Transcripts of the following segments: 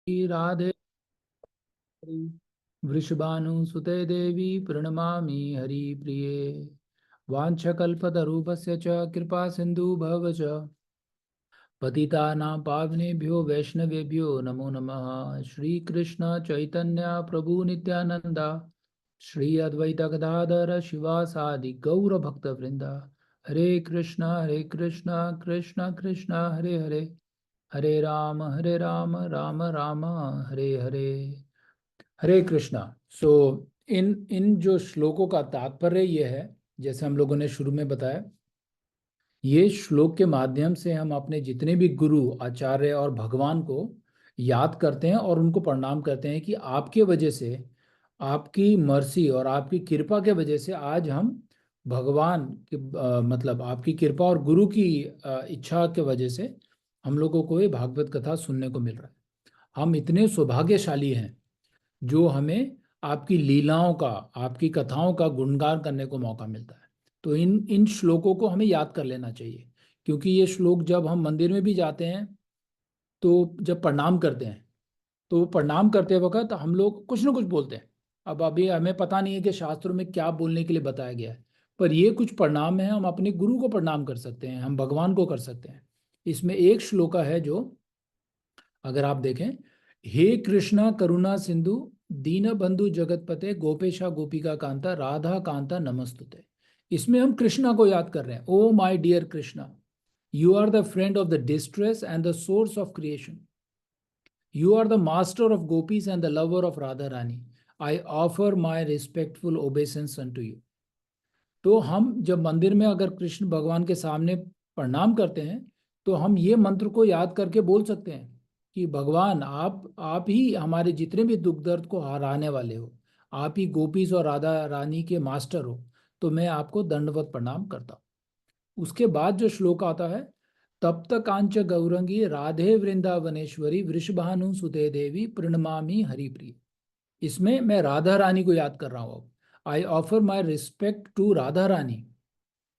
राधे वृषभानुसुते देवी प्रणमामि हरिप्रिये। वाञ्छकल्पतरुभ्यश्च कृपा सिन्धु भव च पतितानां पावनेभ्यो वैष्णवेभ्यो नमो नमः। श्री कृष्ण चैतन्य प्रभु नित्यानंद श्री अद्वैत गदाधर शिवासादि गौर भक्त वृंदा। हरे कृष्ण कृष्ण कृष्ण हरे हरे, हरे राम राम राम हरे हरे। हरे कृष्णा। सो इन इन जो श्लोकों का तात्पर्य ये है, जैसे हम लोगों ने शुरू में बताया, ये श्लोक के माध्यम से हम अपने जितने भी गुरु आचार्य और भगवान को याद करते हैं और उनको प्रणाम करते हैं कि आपके वजह से, आपकी मर्सी और आपकी कृपा के वजह से आज हम भगवान की मतलब आपकी कृपा और गुरु की इच्छा के वजह से हम लोगों को ये भागवत कथा सुनने को मिल रहा है। हम इतने सौभाग्यशाली हैं जो हमें आपकी लीलाओं का, आपकी कथाओं का गुणगान करने को मौका मिलता है। तो इन इन श्लोकों को हमें याद कर लेना चाहिए, क्योंकि ये श्लोक जब हम मंदिर में भी जाते हैं तो जब प्रणाम करते हैं तो प्रणाम करते वक्त हम लोग कुछ ना कुछ बोलते हैं। अब अभी हमें पता नहीं है कि शास्त्रों में क्या बोलने के लिए बताया गया है, पर ये कुछ प्रणाम है। हम अपने गुरु को प्रणाम कर सकते हैं, हम भगवान को कर सकते हैं। इसमें एक श्लोका है जो, अगर आप देखें, हे कृष्णा करुणा सिंधु दीन बंधु जगतपते गोपेशा गोपिका कांता राधा कांता नमस्तुते। इसमें हम कृष्णा को याद कर रहे हैं। Oh my dear Krishna, you are the friend of the distress and the source of creation. You are the master of gopis and the lover of Radha Rani. I offer my respectful obeisance unto you. तो हम जब मंदिर में अगर कृष्ण भगवान के सामने प्रणाम करते हैं तो हम ये मंत्र को याद करके बोल सकते हैं कि भगवान, आप ही हमारे जितने भी दुख दर्द को हराने वाले हो, आप ही गोपीज और राधा रानी के मास्टर हो, तो मैं आपको दंडवत प्रणाम करता हूँ। उसके बाद जो श्लोक आता है, तप्त कांच गौरंगी राधे वृंदावनेश्वरी वृषभानु सुते देवी प्रणमामि हरिप्रिय। इसमें मैं राधा रानी को याद कर रहा हूँ। अब I offer my respect to Radha Rani,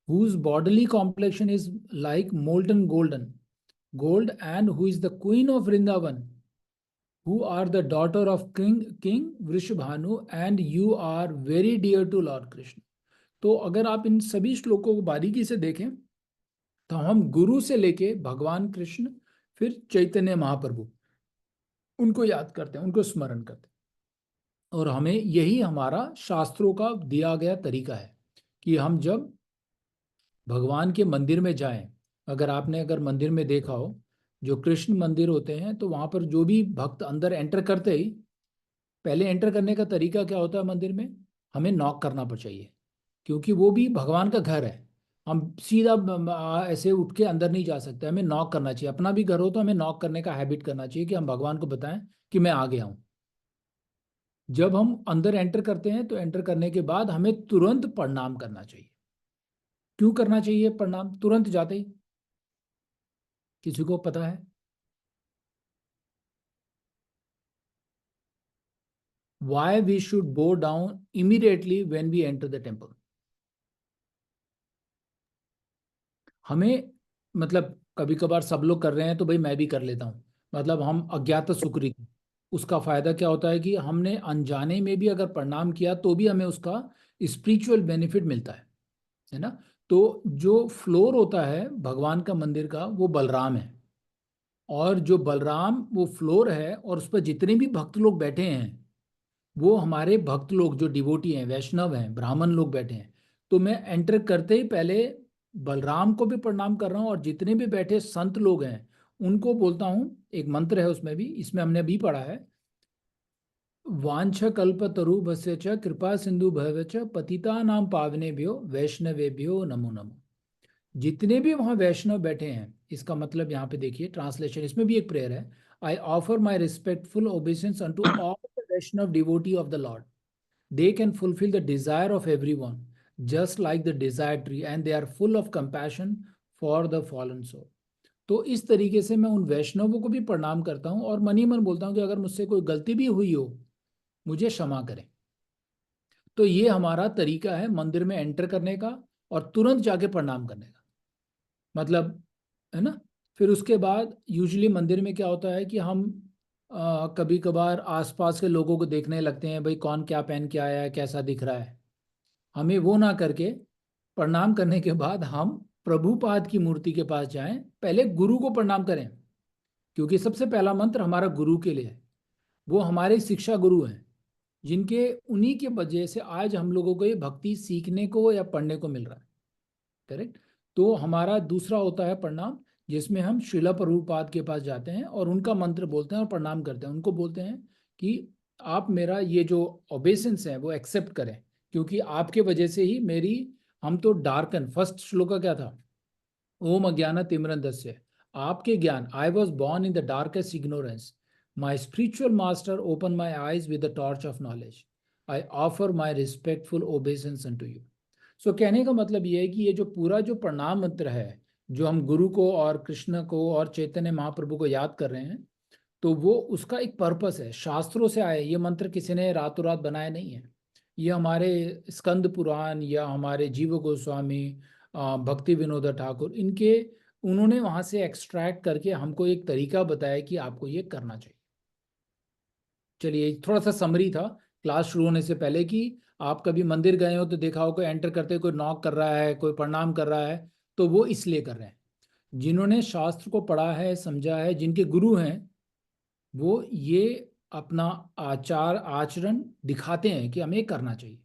whose bodily complexion is like molten gold, and who is the queen of Vrindavan, who are the daughter of King Vrishabhanu, and you are very dear to Lord Krishna। तो अगर आप इन सभी श्लोकों को बारीकी से देखें तो हम गुरु से लेके भगवान कृष्ण, फिर चैतन्य महाप्रभु, उनको याद करते हैं, उनको स्मरण करते हैं। और हमें यही हमारा शास्त्रों का दिया गया तरीका है कि हम जब भगवान के मंदिर में जाएं, अगर मंदिर में देखा हो, जो कृष्ण मंदिर होते हैं, तो वहां पर जो भी भक्त अंदर एंटर करते ही, पहले एंटर करने का तरीका क्या होता है मंदिर में, हमें नॉक करना पड़ चाहिए, क्योंकि वो भी भगवान का घर है। हम सीधा ऐसे उठ के अंदर नहीं जा सकते, हमें नॉक करना चाहिए। अपना भी घर हो तो हमें नॉक करने का हैबिट करना चाहिए कि हम भगवान को बताएं कि मैं आ गया हूँ। जब हम अंदर एंटर करते हैं तो एंटर करने के बाद हमें तुरंत प्रणाम करना चाहिए। क्यों करना चाहिए प्रणाम तुरंत जाते ही? किसी को पता है? Why we should bow down immediately when we enter the temple? हमें, मतलब कभी कभार सब लोग कर रहे हैं तो भाई मैं भी कर लेता हूँ, मतलब हम अज्ञात सुकृति। उसका फायदा क्या होता है कि हमने अनजाने में भी अगर प्रणाम किया तो भी हमें उसका स्पिरिचुअल बेनिफिट मिलता है ना। तो जो फ्लोर होता है भगवान का मंदिर का, वो बलराम है। और जो बलराम वो फ्लोर है और उस पर जितने भी भक्त लोग बैठे हैं, वो हमारे भक्त लोग जो डिवोटी हैं, वैष्णव हैं, ब्राह्मण लोग बैठे हैं। तो मैं एंटर करते ही पहले बलराम को भी प्रणाम कर रहा हूँ, और जितने भी बैठे संत लोग हैं उनको बोलता हूँ। एक मंत्र है उसमें भी, इसमें हमने अभी पढ़ा है, वांछ कल्प तरुभस्य च कृपा सिंधु भव च पतितानां पावनेभ्यो वैष्णवेभ्यो नमो नमो। जितने भी वहाँ वैष्णव बैठे हैं, इसका मतलब यहाँ पे देखिए ट्रांसलेशन, इसमें भी एक प्रेयर है। I offer my respectful obeisance unto all the Vaishnava devotee of the lord. They can fulfill the desire of everyone, just like the desire tree, and they are full of compassion for the fallen soul। तो इस तरीके से मैं उन वैष्णवों को भी प्रणाम करता हूँ और मन ही मन बोलता हूँ कि अगर मुझसे कोई गलती भी हुई हो, मुझे क्षमा करें। तो ये हमारा तरीका है मंदिर में एंटर करने का और तुरंत जाके प्रणाम करने का, मतलब, है ना। फिर उसके बाद यूजुअली मंदिर में क्या होता है कि हम कभी कभार आसपास के लोगों को देखने लगते हैं, भाई कौन क्या पहन के आया है, कैसा दिख रहा है। हमें वो ना करके प्रणाम करने के बाद हम प्रभुपाद की मूर्ति के पास जाएं, पहले गुरु को प्रणाम करें, क्योंकि सबसे पहला मंत्र हमारा गुरु के लिए है। वो हमारे शिक्षा गुरु हैं, जिनके उन्हीं के वजह से आज हम लोगों को ये भक्ति सीखने को या पढ़ने को मिल रहा है। करेक्ट। तो हमारा दूसरा होता है प्रणाम, जिसमें हम श्रीला प्रभुपाद के पास जाते हैं और उनका मंत्र बोलते हैं और प्रणाम करते हैं। उनको बोलते हैं कि आप मेरा ये जो ओबेसेंस है वो एक्सेप्ट करें, क्योंकि आपके वजह से ही मेरी, हम तो डार्कन, फर्स्ट श्लोक का क्या था, ओम अज्ञान तिमिरंधस्य, आपके ज्ञान, I was born in the darkest ignorance, my spiritual master open my eyes with the torch of knowledge, I offer my respectful obeisance unto you. So कहने का मतलब ये है कि ये जो पूरा जो प्रणाम मंत्र है, जो हम गुरु को और कृष्ण को और चैतन्य महाप्रभु को याद कर रहे हैं, तो वो उसका एक पर्पस है, शास्त्रों से आए। ये मंत्र किसी ने रातों रात बनाए नहीं है। ये हमारे स्कंद पुराण या हमारे जीव गोस्वामी, भक्ति विनोद ठाकुर, इनके, उन्होंने वहां से एक्सट्रैक्ट करके हमको एक तरीका बताया कि आपको ये करना चाहिए। चलिए, थोड़ा सा समरी था क्लास शुरू होने से पहले कि आप कभी मंदिर गए हो तो देखा हो कोई एंटर करते कोई नॉक कर रहा है, कोई प्रणाम कर रहा है, तो वो इसलिए कर रहे हैं। जिन्होंने शास्त्र को पढ़ा है, समझा है, जिनके गुरु हैं, वो ये अपना आचार आचरण दिखाते हैं कि हमें करना चाहिए,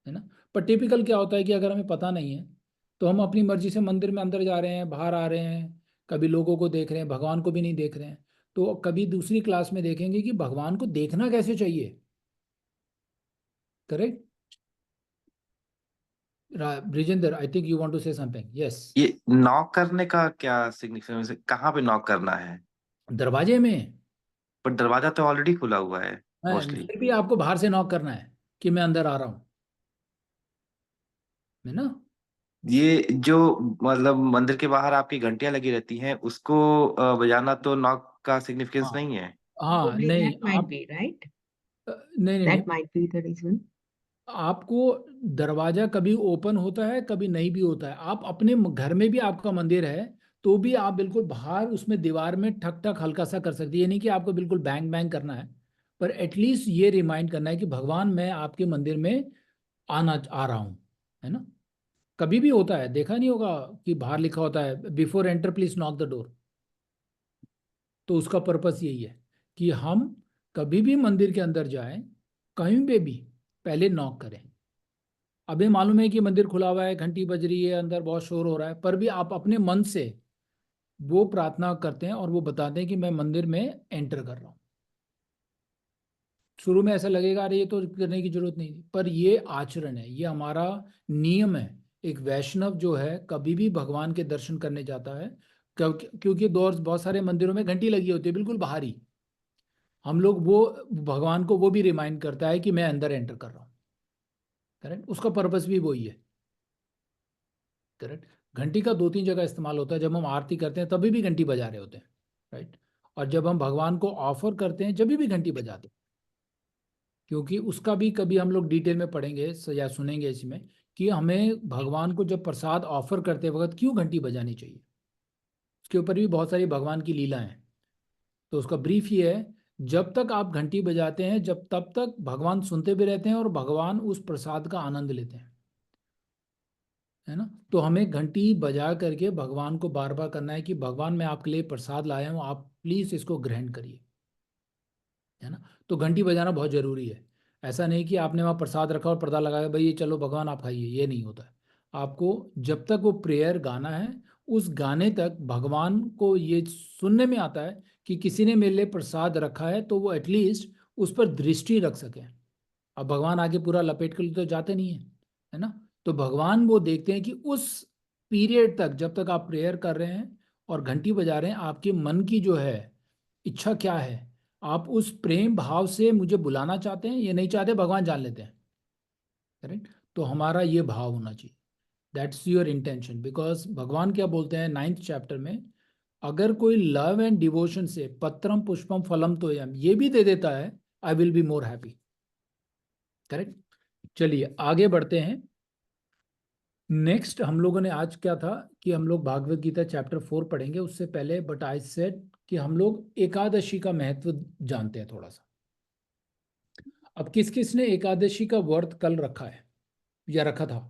है ना। पर टिपिकल क्या होता है कि अगर हमें पता नहीं है तो हम अपनी मर्जी से मंदिर में अंदर जा रहे हैं, बाहर आ रहे हैं, कभी लोगों को देख रहे हैं, भगवान को भी नहीं देख रहे हैं। तो कभी दूसरी क्लास में देखेंगे कि भगवान को देखना कैसे चाहिए। Correct. Brijendra, I think you want to say something. Yes. ये नॉक करने का क्या सिग्निफिकेंस है? कहाँ पे नॉक करना है? दरवाजे में। पर दरवाजा तो ऑलरेडी खुला हुआ है मोस्टली। फिर भी आपको बाहर से नॉक करना है कि मैं अंदर आ रहा हूँ, है ना। ये जो मतलब मंदिर के बाहर आपकी घंटियां लगी रहती हैं उसको बजाना तो नॉक का सिग्निफिकेंस हाँ। नहीं है। हाँ Probably नहीं that might आप, be, right? नहीं नहीं नहीं, That might be the reason. आपको दरवाजा कभी ओपन होता है, कभी नहीं भी होता है। आप अपने घर में भी आपका मंदिर है, तो भी आप बिल्कुल बाहर उसमें दीवार में ठक ठक हल्का सा कर सकते हैं। ये नहीं कि आपको बिल्कुल बैंग बैंग करना है, पर एटलीस्ट ये रिमाइंड करना है कि भगवान मैं आपके मंदिर में आना आ रहा हूँ, है ना। कभी भी होता है, देखा नहीं होगा कि बाहर लिखा होता है before enter please knock the door. तो उसका पर्पस यही है कि हम कभी भी मंदिर के अंदर जाएं, कहीं पे भी पहले नॉक करें। अभी मालूम है कि मंदिर खुला हुआ है, घंटी बज रही है, अंदर बहुत शोर हो रहा है, पर भी आप अपने मन से वो प्रार्थना करते हैं और वो बताते हैं कि मैं मंदिर में एंटर कर रहा हूँ। शुरू में ऐसा लगेगा अरे ये तो करने की जरूरत नहीं थी, पर ये आचरण है, ये हमारा नियम है। एक वैष्णव जो है कभी भी भगवान के दर्शन करने जाता है, क्योंकि दौर बहुत सारे मंदिरों में घंटी लगी होती है बिल्कुल बाहर ही, हम लोग वो, भगवान को वो भी रिमाइंड करता है कि मैं अंदर एंटर कर रहा हूँ। करेक्ट, उसका पर्पस भी वही है। करेक्ट। घंटी का दो तीन जगह इस्तेमाल होता है, जब हम आरती करते हैं तभी भी घंटी बजा रहे होते हैं, राइट। और जब हम भगवान को ऑफर करते हैं जब भी घंटी बजाते हैं, क्योंकि उसका भी कभी हम लोग डिटेल में पढ़ेंगे या सुनेंगे इसमें कि हमें भगवान को जब प्रसाद ऑफर करते वक्त क्यों घंटी बजानी चाहिए। उसके ऊपर भी बहुत सारी भगवान की लीला है। तो उसका ब्रीफ ये है, जब तक आप घंटी बजाते हैं जब तब तक भगवान सुनते भी रहते हैं और भगवान उस प्रसाद का आनंद लेते हैं, है ना। तो हमें घंटी बजा करके भगवान को बार बार करना है कि भगवान मैं आपके लिए प्रसाद लाया हूँ, आप प्लीज इसको ग्रहण करिए, है ना। तो घंटी बजाना बहुत जरूरी है। ऐसा नहीं कि आपने वहाँ प्रसाद रखा और पर्दा लगाया भाई ये चलो भगवान आप खाइए, ये नहीं होता है। आपको जब तक वो प्रेयर गाना है, उस गाने तक भगवान को ये सुनने में आता है कि किसी ने मेरे लिए प्रसाद रखा है, तो वो एटलीस्ट उस पर दृष्टि रख सके। अब भगवान आगे पूरा लपेट के लिए तो जाते नहीं है ना। तो भगवान वो देखते हैं कि उस पीरियड तक जब तक आप प्रेयर कर रहे हैं और घंटी बजा रहे हैं, आपके मन की जो है इच्छा क्या है, आप उस प्रेम भाव से मुझे बुलाना चाहते हैं ये नहीं चाहते, भगवान जान लेते हैं। करेक्ट। तो हमारा ये भाव होना चाहिए, दैट्स योर इंटेंशन। बिकॉज भगवान क्या बोलते हैं 9th चैप्टर में, अगर कोई लव एंड डिवोशन से पत्रम पुष्पम फलम तोयम ये भी दे देता है, I will be more happy. Correct. चलिए आगे बढ़ते हैं। नेक्स्ट हम लोगों ने आज क्या था कि हम लोग भागवत गीता चैप्टर 4 पढ़ेंगे, उससे पहले बट आई सेड कि हम लोग एकादशी का महत्व जानते हैं थोड़ा सा। अब किस किस ने एकादशी का व्रत कल रखा है या रखा था?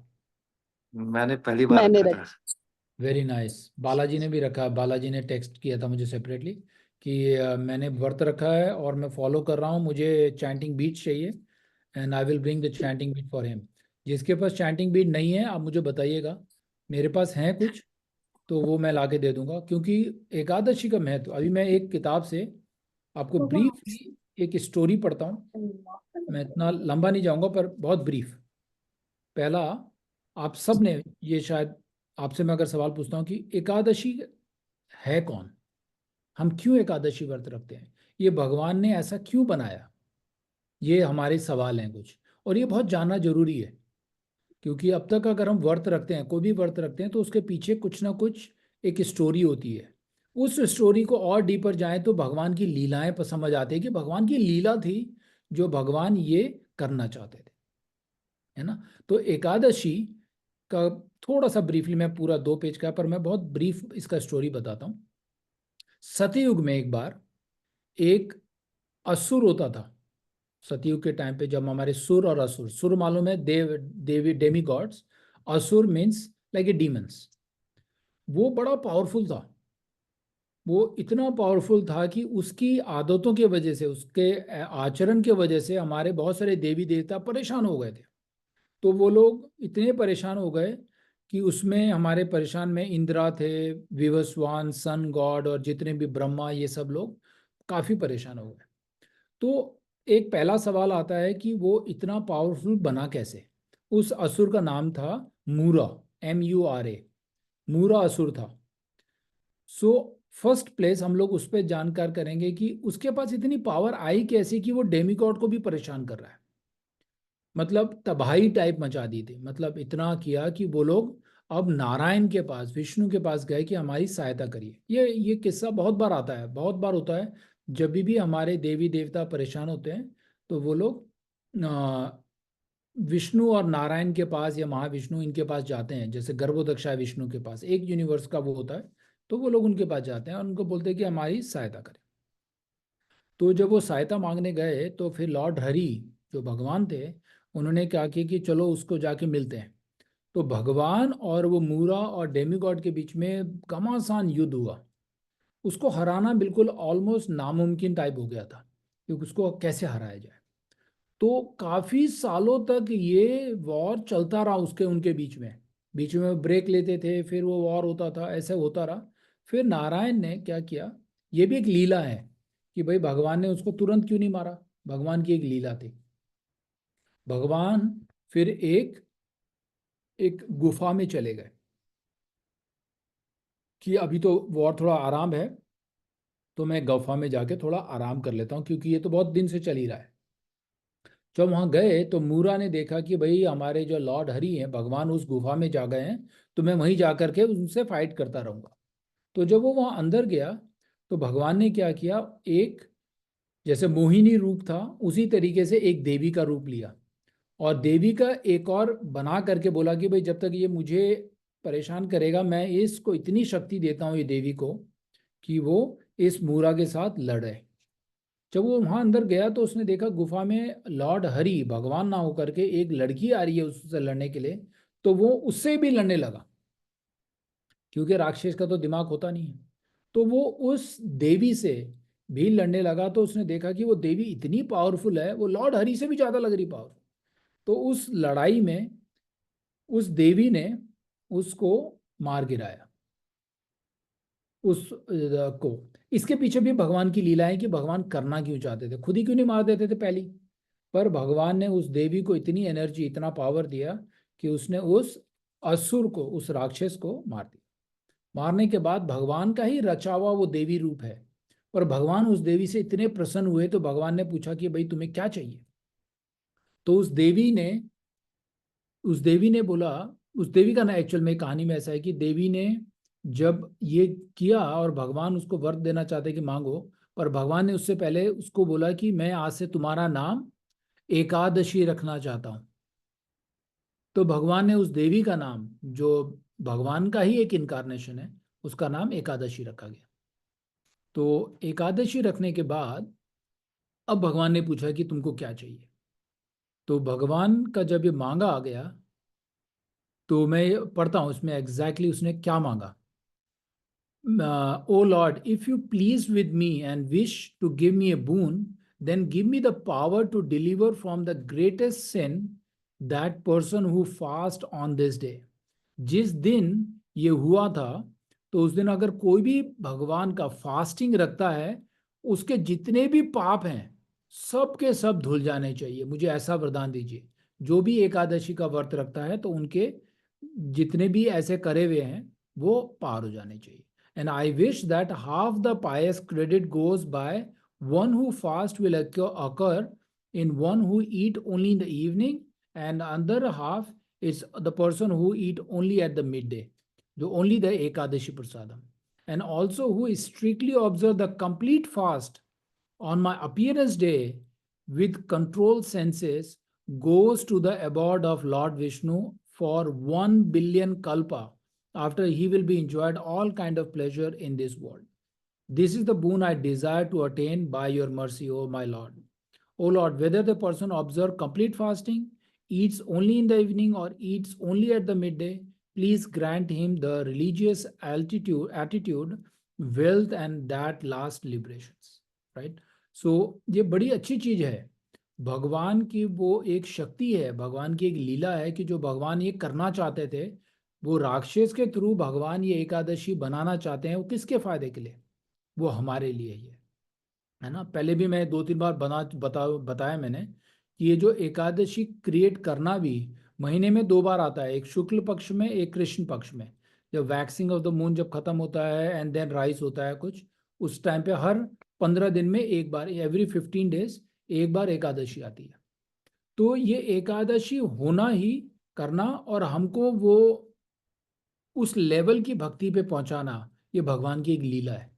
मैंने पहली बार मैंने रखा रख था। Very nice. बालाजी ने भी रखा। बालाजी ने टेक्स्ट किया था मुझे सेपरेटली कि मैंने व्रत रखा है और मैं फॉलो कर रहा हूँ, मुझे चैंटिंग बीट चाहिए and I will bring the chanting beat for him. जिसके पास चैंटिंग बीट नहीं है आप मुझे बताइएगा, मेरे पास है कुछ तो वो मैं ला के दे दूंगा। क्योंकि एकादशी का महत्व, अभी मैं एक किताब से आपको ब्रीफली एक स्टोरी पढ़ता हूँ। मैं इतना लंबा नहीं जाऊंगा पर बहुत ब्रीफ। पहला, आप सब ने ये शायद, आपसे मैं अगर सवाल पूछता हूँ कि एकादशी है कौन, हम क्यों एकादशी व्रत रखते हैं, ये भगवान ने ऐसा क्यों बनाया, ये हमारे सवाल हैं कुछ। और ये बहुत जानना जरूरी है क्योंकि अब तक अगर हम व्रत रखते हैं, कोई भी व्रत रखते हैं, तो उसके पीछे कुछ ना कुछ एक स्टोरी होती है। उस स्टोरी को और डीपर जाएं तो भगवान की लीलाएं पर समझ आती है कि भगवान की लीला थी जो भगवान ये करना चाहते थे, है ना। तो एकादशी का थोड़ा सा ब्रीफली, मैं पूरा 2 पेज का पर मैं बहुत ब्रीफ इसका स्टोरी बताता हूँ। सतयुग में एक बार एक असुर होता था। सतयुग के टाइम पे जब हमारे सुर और असुर, सुर मालूम है देव देवी डेमी गॉड्स, असुर मीन्स लाइक ए डीमंस। वो बड़ा पावरफुल था। वो इतना पावरफुल था कि उसकी आदतों की वजह से, उसके आचरण की वजह से हमारे बहुत सारे देवी देवता परेशान हो गए थे। तो वो लोग इतने परेशान हो गए कि उसमें हमारे परेशान में इंद्रा थे, विवस्वान, सन गॉड और जितने भी ब्रह्मा, ये सब लोग काफी परेशान हो गए। तो एक पहला सवाल आता है कि वो इतना पावरफुल बना कैसे। उस असुर का नाम था मूरा, MURA। मूरा असुर था। सो फर्स्ट प्लेस हम लोग उस पर जानकार करेंगे कि उसके पास इतनी पावर आई कैसे कि वो डेमिगॉड को भी परेशान कर रहा है। मतलब तबाही टाइप मचा दी थी। मतलब इतना किया कि वो लोग अब नारायण के पास, विष्णु के पास गए कि हमारी सहायता करिए। ये किस्सा बहुत बार आता है, बहुत बार होता है। जब भी हमारे देवी देवता परेशान होते हैं तो वो लोग विष्णु और नारायण के पास या महाविष्णु इनके पास जाते हैं। जैसे गर्भोदक्षा है विष्णु के पास, एक यूनिवर्स का वो होता है। तो वो लोग उनके पास जाते हैं और उनको बोलते हैं कि हमारी सहायता करें। तो जब वो सहायता मांगने गए तो फिर लॉर्ड हरि जो भगवान थे, उन्होंने क्या किया कि चलो उसको जाके मिलते हैं। तो भगवान और वो मूरा और डेमिगॉड के बीच में घमासान युद्ध हुआ। उसको हराना बिल्कुल ऑलमोस्ट नामुमकिन टाइप हो गया था क्योंकि उसको कैसे हराया जाए। तो काफी सालों तक ये वॉर चलता रहा उसके उनके बीच में वो ब्रेक लेते थे, फिर वो वॉर होता था, ऐसे होता रहा। फिर नारायण ने क्या किया, ये भी एक लीला है कि भाई भगवान ने उसको तुरंत क्यों नहीं मारा, भगवान की एक लीला थी। भगवान फिर एक एक गुफा में चले गए कि अभी तो वॉर थोड़ा आराम है, तो मैं गुफा में जाके थोड़ा आराम कर लेता हूँ क्योंकि ये तो बहुत दिन से चल ही रहा है। जब वहां गए तो मूरा ने देखा कि भाई हमारे जो लॉर्ड हरि हैं भगवान उस गुफा में जा गए हैं, तो मैं वहीं जा करके उनसे फाइट करता रहूंगा। तो जब वो वहां अंदर गया तो भगवान ने क्या किया, एक जैसे मोहिनी रूप था उसी तरीके से एक देवी का रूप लिया और देवी का एक और बना करके बोला कि भाई जब तक ये मुझे परेशान करेगा मैं इसको इतनी शक्ति देता हूँ ये देवी को कि वो इस मूरा के साथ लड़े। जब वो वहां अंदर गया तो उसने देखा गुफा में लॉर्ड हरि भगवान ना होकर के एक लड़की आ रही है उससे लड़ने के लिए। तो वो उससे भी लड़ने लगा क्योंकि राक्षस का तो दिमाग होता नहीं है। तो वो उस देवी से भी लड़ने लगा तो उसने देखा कि वो देवी इतनी पावरफुल है, वो लॉर्ड हरि से भी ज्यादा लग रही पावरफुल। तो उस लड़ाई में उस देवी ने उसको मार गिराया, उस को। इसके पीछे भी भगवान की लीला है कि भगवान करना क्यों चाहते थे, खुद ही क्यों नहीं मार देते थे पहले। पर भगवान ने उस देवी को इतनी एनर्जी, इतना पावर दिया कि उसने उस असुर को, उस राक्षस को मार दिया। मारने के बाद भगवान का ही रचा हुआ वो देवी रूप है। और भगवान उस देवी से इतने प्रसन्न हुए तो भगवान ने पूछा कि भाई तुम्हें क्या चाहिए। तो उस देवी ने बोला, उस देवी का ना एक्चुअल में कहानी में ऐसा है कि देवी ने जब ये किया और भगवान उसको वर देना चाहते कि मांगो, पर भगवान ने उससे पहले उसको बोला कि मैं आज से तुम्हारा नाम एकादशी रखना चाहता हूँ। तो भगवान ने उस देवी का नाम, जो भगवान का ही एक इनकारनेशन है, उसका नाम एकादशी रखा गया। तो एकादशी रखने के बाद अब भगवान ने पूछा कि तुमको क्या चाहिए। तो भगवान का जब ये मांगा आ गया, तो मैं पढ़ता हूँ इसमें एग्जैक्टली उसने क्या मांगा। O Lord, if you please with me and wish to give me a boon, then give me the power to deliver from the greatest sin that person who fast on this day. जिस दिन ये हुआ था, तो उस दिन अगर कोई भी भगवान का फास्टिंग रखता है, उसके जितने भी पाप हैं सब के सब धुल जाने चाहिए। मुझे ऐसा वरदान दीजिए। जो भी एकादशी का व्रत रखता है तो उनके जितने भी ऐसे करे हुए हैं वो पार हो जाने चाहिए। And I wish that half the pious credit goes by one who fast will occur in one who eat only in the evening, and other half is the person who eat only at the midday, the only the Ekadashi Prasadam, and also who strictly observe the complete fast on my appearance day with controlled senses goes to the abode of Lord Vishnu for 1 billion kalpa, after he will be enjoyed all kind of pleasure in this world. This is the boon I desire to attain by your mercy, O my Lord. O Lord, whether the person observe complete fasting, eats only in the evening, or eats only at the midday, please grant him the religious attitude, wealth, and that last liberations. Right? So ये बड़ी अच्छी चीज है। भगवान की वो एक शक्ति है, भगवान की एक लीला है कि जो भगवान ये करना चाहते थे, वो राक्षस के थ्रू भगवान ये एकादशी बनाना चाहते हैं। वो किसके फायदे के लिए? वो हमारे लिए ही है ना। पहले भी मैं 2-3 बार बताया मैंने कि ये जो एकादशी क्रिएट करना भी महीने में 2 बार आता है, एक शुक्ल पक्ष में, एक कृष्ण पक्ष में। जब वैक्सिंग ऑफ द मून जब खत्म होता है एंड देन राइज होता है कुछ, उस टाइम पे हर 15 दिन में एक बार, एवरी 15 डेज एक बार एकादशी आती है। तो ये एकादशी होना ही करना और हमको वो उस लेवल की भक्ति पे पहुंचाना, ये भगवान की एक लीला है।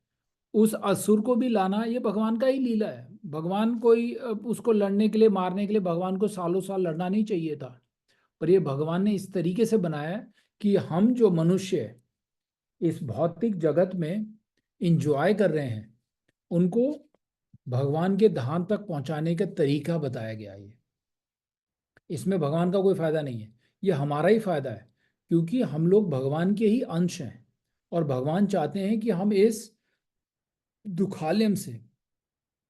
उस असुर को भी लाना ये भगवान का ही लीला है। भगवान कोई उसको लड़ने के लिए, मारने के लिए भगवान को सालों साल लड़ना नहीं चाहिए था। पर ये भगवान ने इस तरीके से बनाया है कि हम जो मनुष्य इस भौतिक जगत में इंजॉय कर रहे हैं, उनको भगवान के धाम तक पहुंचाने का तरीका बताया गया है। इसमें भगवान का कोई फायदा नहीं है, ये हमारा ही फायदा है, क्योंकि हम लोग भगवान के ही अंश हैं और भगवान चाहते हैं कि हम इस दुखालयम से,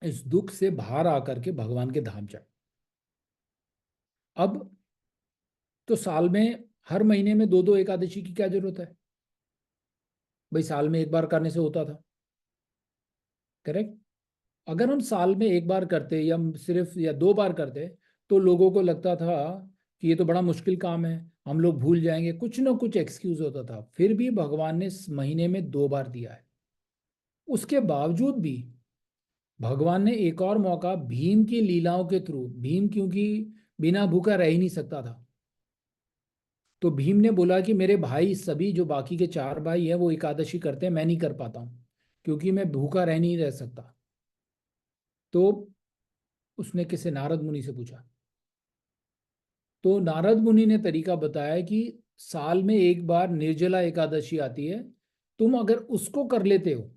इस दुख से बाहर आकर के भगवान के धाम जाए। अब तो साल में हर महीने में 2-2 एकादशी की क्या जरूरत है भाई? साल में एक बार करने से होता था, करेक्ट। अगर हम साल में एक बार करते या सिर्फ या 2 बार करते, तो लोगों को लगता था कि ये तो बड़ा मुश्किल काम है, हम लोग भूल जाएंगे, कुछ ना कुछ एक्सक्यूज होता था। फिर भी भगवान ने इस महीने में 2 बार दिया है। उसके बावजूद भी भगवान ने एक और मौका भीम की लीलाओं के थ्रू, भीम क्योंकि बिना भूखा रह ही नहीं सकता था, तो भीम ने बोला कि मेरे भाई सभी जो बाकी के 4 भाई हैं वो एकादशी करते हैं, मैं नहीं कर पाता हूँ क्योंकि मैं भूखा रह नहीं रह सकता। तो उसने किसी नारद मुनि से पूछा, तो नारद मुनि ने तरीका बताया कि साल में एक बार निर्जला एकादशी आती है, तुम अगर उसको कर लेते हो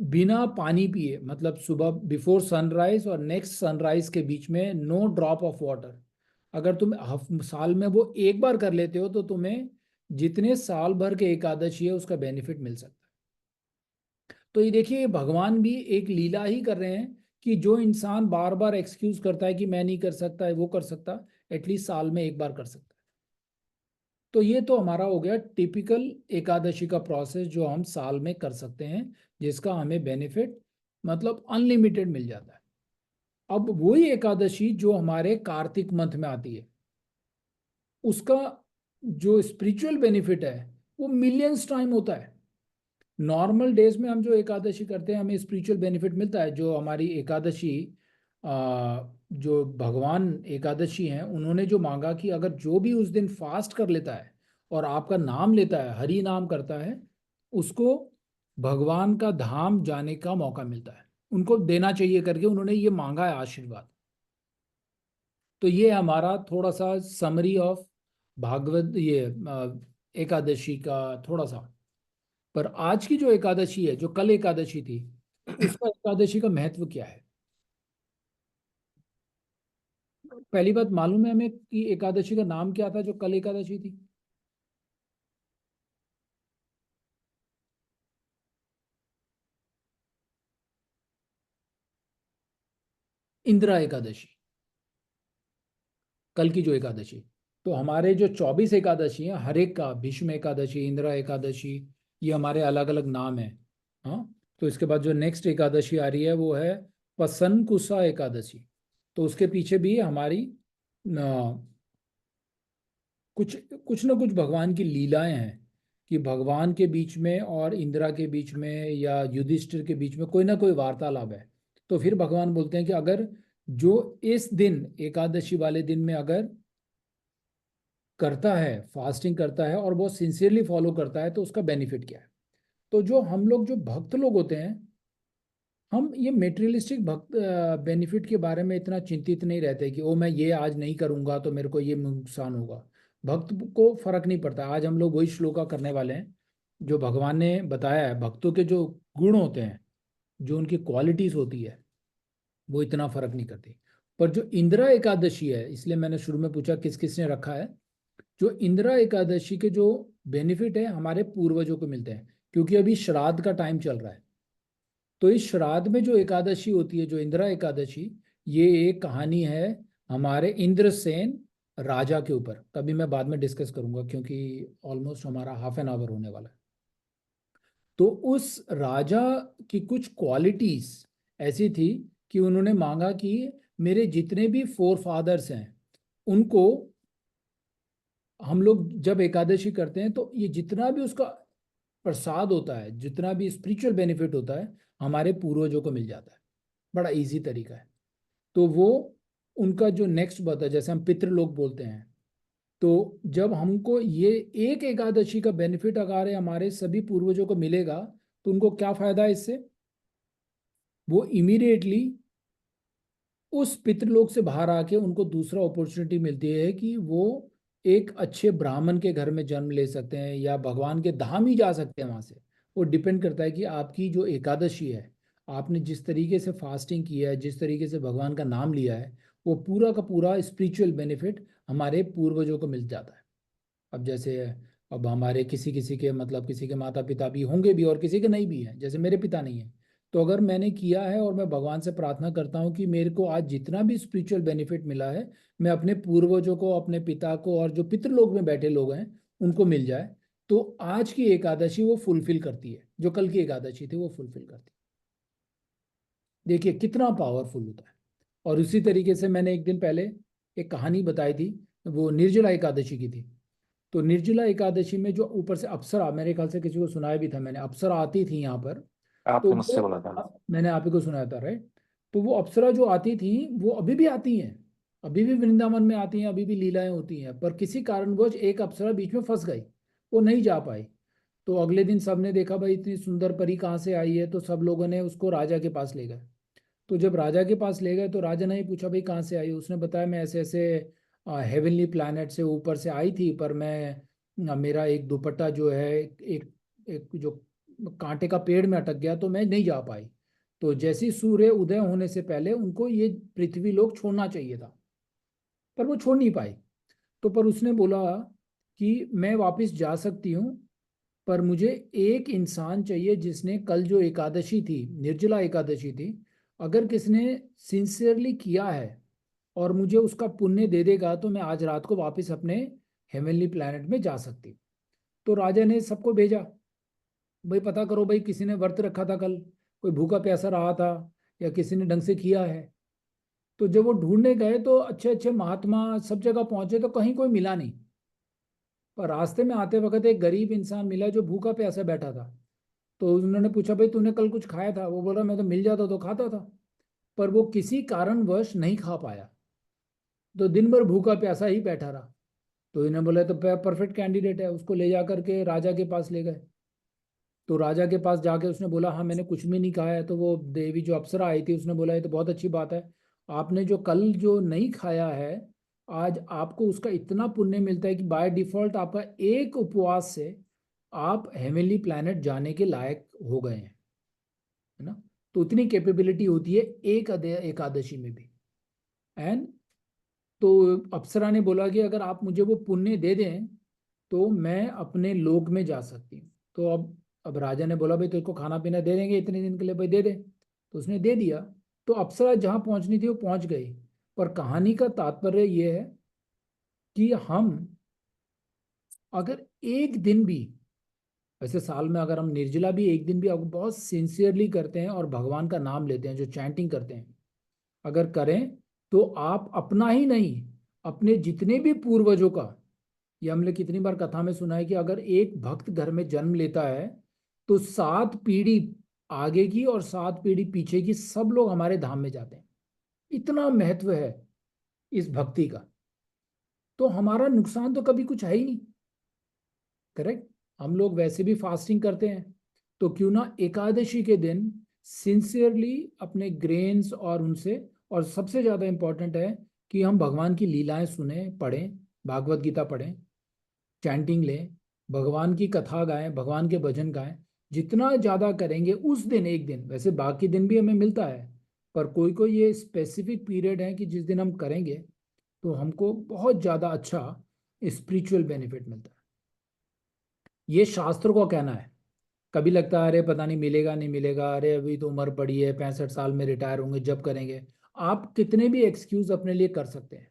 बिना पानी पिए, मतलब सुबह बिफोर सनराइज और नेक्स्ट सनराइज के बीच में नो ड्रॉप ऑफ वाटर, अगर तुम साल में वो एक बार कर लेते हो, तो तुम्हें जितने साल भर के एकादशी है उसका बेनिफिट मिल सकता है। तो ये देखिए, भगवान भी एक लीला ही कर रहे हैं कि जो इंसान बार बार एक्सक्यूज करता है कि मैं नहीं कर सकता है, वो कर सकता, एटलीस्ट साल में एक बार कर सकता है। तो ये तो हमारा हो गया टिपिकल एकादशी का प्रोसेस जो हम साल में कर सकते हैं, जिसका हमें बेनिफिट मतलब अनलिमिटेड मिल जाता है। अब वही एकादशी जो हमारे कार्तिक मंथ में आती है, उसका जो स्पिरिचुअल बेनिफिट है वो मिलियंस टाइम होता है। नॉर्मल डेज में हम जो एकादशी करते हैं हमें स्पिरिचुअल बेनिफिट मिलता है। जो हमारी एकादशी जो भगवान एकादशी हैं, उन्होंने जो मांगा कि अगर जो भी उस दिन फास्ट कर लेता है और आपका नाम लेता है, हरि नाम करता है, उसको भगवान का धाम जाने का मौका मिलता है, उनको देना चाहिए करके उन्होंने ये मांगा है आशीर्वाद। तो ये हमारा थोड़ा सा समरी ऑफ भागवत, ये एकादशी का थोड़ा सा। पर आज की जो एकादशी है, जो कल एकादशी थी, उसका एकादशी का महत्व क्या है? पहली बात, मालूम है हमें कि एकादशी का नाम क्या था जो कल एकादशी थी? इंदिरा एकादशी, कल की जो एकादशी। तो हमारे जो 24 एकादशी हैं, हर एक का, भीष्म एकादशी, इंदिरा एकादशी, ये हमारे अलग अलग नाम हैं। हाँ। तो इसके बाद जो नेक्स्ट एकादशी आ रही है वो है पसनकुसा एकादशी। तो उसके पीछे भी हमारी कुछ कुछ ना कुछ भगवान की लीलाएं हैं, कि भगवान के बीच में और इंदिरा के बीच में या युधिष्ठिर के बीच में कोई ना कोई वार्तालाप है। तो फिर भगवान बोलते हैं कि अगर जो इस दिन, एकादशी वाले दिन में अगर करता है, फास्टिंग करता है और बहुत सिंसियरली फॉलो करता है, तो उसका बेनिफिट क्या है। तो जो हम लोग, जो भक्त लोग होते हैं, हम ये मेटेरियलिस्टिक भक्त बेनिफिट के बारे में इतना चिंतित नहीं रहते कि ओ मैं ये आज नहीं करूंगा तो मेरे को ये नुकसान होगा। भक्त को फर्क नहीं पड़ता। आज हम लोग वही श्लोका करने वाले हैं जो भगवान ने बताया है। भक्तों के जो गुण होते हैं, जो उनकी क्वालिटीज होती है, वो इतना फर्क नहीं करती। पर जो इंदिरा एकादशी है, इसलिए मैंने शुरू में पूछा किस किस ने रखा है। जो इंदिरा एकादशी के जो बेनिफिट है, हमारे पूर्वजों को मिलते हैं, क्योंकि अभी श्राद्ध का टाइम चल रहा है। तो इस श्राद्ध में जो एकादशी होती है, जो इंदिरा एकादशी, ये एक कहानी है हमारे इंद्रसेन राजा के ऊपर। कभी मैं बाद में डिस्कस करूंगा, क्योंकि ऑलमोस्ट हमारा हाफ एन आवर होने वाला है। तो उस राजा की कुछ क्वालिटीज ऐसी थी कि उन्होंने मांगा कि मेरे जितने भी फोर फादर्स हैं, उनको हम लोग जब एकादशी करते हैं तो ये जितना भी उसका प्रसाद होता है, जितना भी स्पिरिचुअल बेनिफिट होता है, हमारे पूर्वजों को मिल जाता है। बड़ा इजी तरीका है। तो वो उनका जो नेक्स्ट बर्थ है, जैसे हम पितृलोक बोलते हैं, तो जब हमको ये एक एकादशी का बेनिफिट अगर है हमारे सभी पूर्वजों को मिलेगा, तो उनको क्या फायदा है इससे? वो इमीडिएटली उस पितृलोक से बाहर आके उनको दूसरा अपॉर्चुनिटी मिलती है कि वो एक अच्छे ब्राह्मण के घर में जन्म ले सकते हैं या भगवान के धाम ही जा सकते हैं वहां से। वो डिपेंड करता है कि आपकी जो एकादशी है, आपने जिस तरीके से फास्टिंग किया है, जिस तरीके से भगवान का नाम लिया है, वो पूरा का पूरा स्पिरिचुअल बेनिफिट हमारे पूर्वजों को मिल जाता है। अब जैसे, अब हमारे किसी किसी के, मतलब किसी के माता पिता भी होंगे भी और किसी के नहीं भी हैं, जैसे मेरे पिता नहीं है। तो अगर मैंने किया है और मैं भगवान से प्रार्थना करता हूँ कि मेरे को आज जितना भी स्पिरिचुअल बेनिफिट मिला है, मैं अपने पूर्वजों को, अपने पिता को और जो पितृलोक में बैठे लोग हैं उनको मिल जाए, तो आज की एकादशी वो फुलफिल करती है, जो कल की एकादशी थी वो फुलफिल करती है। देखिए कितना पावरफुल होता है। और उसी तरीके से मैंने एक दिन पहले एक कहानी बताई थी, वो निर्जला एकादशी की थी। तो निर्जला एकादशी में जो ऊपर से अप्सरा, मेरे ख्याल से किसी को सुनाया भी था मैंने, अप्सरा आती थी यहाँ पर। तो आपने मुझसे बोला था। वो, मैंने आप ही को सुनाया था, राइट? तो वो अप्सरा जो आती थी, वो अभी भी आती हैं, अभी भी वृंदावन में आती हैं, अभी भी लीलाएं होती हैं। पर किसी कारणवश एक अप्सरा बीच में फंस गई, वो नहीं जा पाई। तो अगले दिन सबने देखा भाई इतनी सुंदर परी कहाँ से आई है, तो सब लोगों ने उसको राजा के पास ले गए। तो जब राजा के पास ले गए तो राजा ने ही पूछा भाई कहाँ से आई? उसने बताया मैं ऐसे ऐसे हेवनली प्लैनेट से ऊपर से आई थी, पर मैं मेरा एक दुपट्टा जो है एक जो कांटे का पेड़ में अटक गया, तो मैं नहीं जा पाई। तो जैसे ही सूर्य उदय होने से पहले उनको ये पृथ्वी लोक छोड़ना चाहिए था, पर वो छोड़ नहीं पाई। तो पर उसने बोला कि मैं वापस जा सकती हूँ, पर मुझे एक इंसान चाहिए जिसने कल जो एकादशी थी, निर्जला एकादशी थी, अगर किसने सिंसियरली किया है और मुझे उसका पुण्य दे देगा, तो मैं आज रात को वापस अपने हेवनली प्लैनेट में जा सकती हूँ। तो राजा ने सबको भेजा, भाई पता करो भाई किसी ने व्रत रखा था कल, कोई भूखा प्यासा रहा था, या किसी ने ढंग से किया है। तो जब वो ढूंढने गए तो अच्छे अच्छे महात्मा सब जगह पहुंचे, तो कहीं कोई मिला नहीं। पर रास्ते में आते वक्त एक गरीब इंसान मिला जो भूखा प्यासा बैठा था। तो उन्होंने पूछा भाई तूने कल कुछ खाया था? वो बोल रहा मैं तो मिल जाता तो खाता था, पर वो किसी कारणवश नहीं खा पाया, तो दिन भर भूखा प्यासा ही बैठा रहा। तो इन्हें बोला तो परफेक्ट कैंडिडेट है, उसको ले जा करके राजा के पास ले गए। तो राजा के पास जाके उसने बोला हाँ मैंने कुछ भी नहीं खाया है। तो वो देवी जो अप्सरा आई थी उसने बोला ये तो बहुत अच्छी बात है, आपने जो कल जो नहीं खाया है, आज आपको उसका इतना पुण्य मिलता है कि बाय डिफॉल्ट आपका एक उपवास से आप हेवनली प्लैनेट जाने के लायक हो गए हैं, है ना। तो उतनी कैपेबिलिटी होती है एक एकादशी में भी। एंड तो अप्सरा ने बोला कि अगर आप मुझे वो पुण्य दे दें तो मैं अपने लोक में जा सकती हूँ। तो अब राजा ने बोला भाई तेरे को खाना पीना दे देंगे इतने दिन के लिए, भाई दे दे। तो उसने दे दिया। तो अप्सरा जहाँ पहुंचनी थी वो पहुंच गई। पर कहानी का तात्पर्य ये है कि हम अगर एक दिन भी, वैसे साल में अगर हम निर्जला भी एक दिन भी अगर बहुत सिंसियरली करते हैं और भगवान का नाम लेते हैं, जो चैंटिंग करते हैं अगर करें, तो आप अपना ही नहीं, अपने जितने भी पूर्वजों का, ये हमने कितनी बार कथा में सुना है कि अगर एक भक्त घर में जन्म लेता है तो 7 पीढ़ी आगे की और 7 पीढ़ी पीछे की सब लोग हमारे धाम में जाते हैं। इतना महत्व है इस भक्ति का। तो हमारा नुकसान तो कभी कुछ है ही नहीं। करेक्ट। हम लोग वैसे भी फास्टिंग करते हैं, तो क्यों ना एकादशी के दिन सिंसियरली अपने ग्रेन्स और उनसे, और सबसे ज्यादा इंपॉर्टेंट है कि हम भगवान की लीलाएं सुने, पढ़ें, भागवत गीता पढ़ें, चैंटिंग लें, भगवान की कथा गाएं, भगवान के भजन गाएं। जितना ज्यादा करेंगे उस दिन, एक दिन, वैसे बाकी दिन भी हमें मिलता है, पर कोई कोई ये स्पेसिफिक पीरियड है कि जिस दिन हम करेंगे तो हमको बहुत ज्यादा अच्छा स्पिरिचुअल बेनिफिट मिलता है। ये शास्त्र को कहना है। कभी लगता है अरे पता नहीं मिलेगा नहीं मिलेगा, अरे अभी तो उम्र पड़ी है, 65 साल में रिटायर होंगे जब करेंगे। आप कितने भी एक्सक्यूज अपने लिए कर सकते हैं,